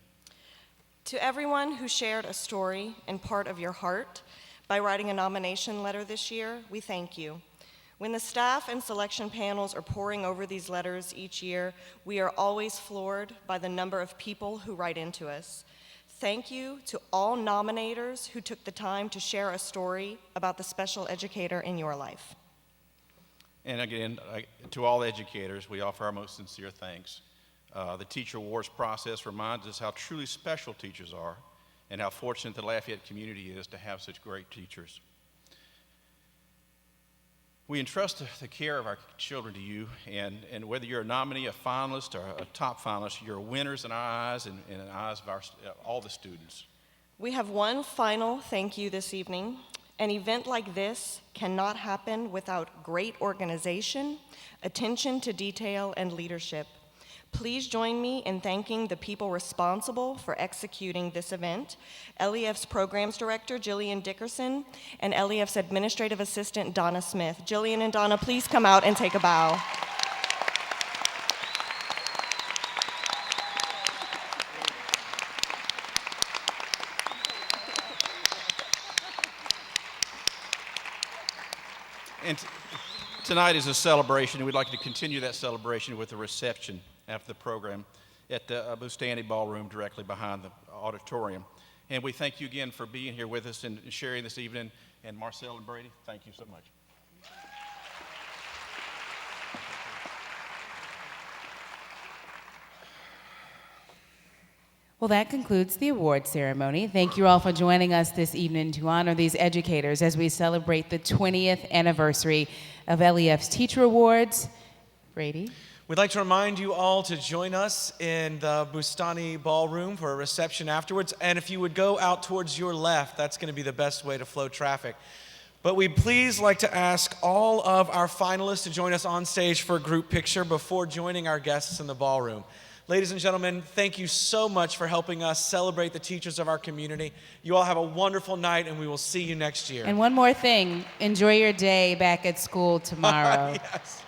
To everyone who shared a story and part of your heart by writing a nomination letter this year, we thank you. When the staff and selection panels are poring over these letters each year, we are always floored by the number of people who write into us. Thank you to all nominators who took the time to share a story about the special educator in your life. And again, to all educators, we offer our most sincere thanks. The Teacher Awards process reminds us how truly special teachers are and how fortunate the Lafayette community is to have such great teachers. We entrust the care of our children to you, and whether you're a nominee, a finalist, or a top finalist, you're winners in our eyes and in the eyes of all the students. We have one final thank you this evening. An event like this cannot happen without great organization, attention to detail, and leadership. Please join me in thanking the people responsible for executing this event, LEF's Programs Director, Jillian Dickerson, and LEF's Administrative Assistant, Donna Smith. Jillian and Donna, please come out and take a bow. And tonight is a celebration, and we'd like to continue that celebration with a reception after the program at the Bustani Ballroom directly behind the auditorium. And we thank you again for being here with us and sharing this evening. And Marcel and Brady, thank you so much. Well, that concludes the award ceremony. Thank you all for joining us this evening to honor these educators as we celebrate the 20th anniversary of LEF's Teacher Awards. Brady? We'd like to remind you all to join us in the Bustani Ballroom for a reception afterwards. And if you would go out towards your left, that's going to be the best way to flow traffic. But we'd please like to ask all of our finalists to join us on stage for a group picture before joining our guests in the ballroom. Ladies and gentlemen, thank you so much for helping us celebrate the teachers of our community. You all have a wonderful night, and we will see you next year. And one more thing, enjoy your day back at school tomorrow. Yes.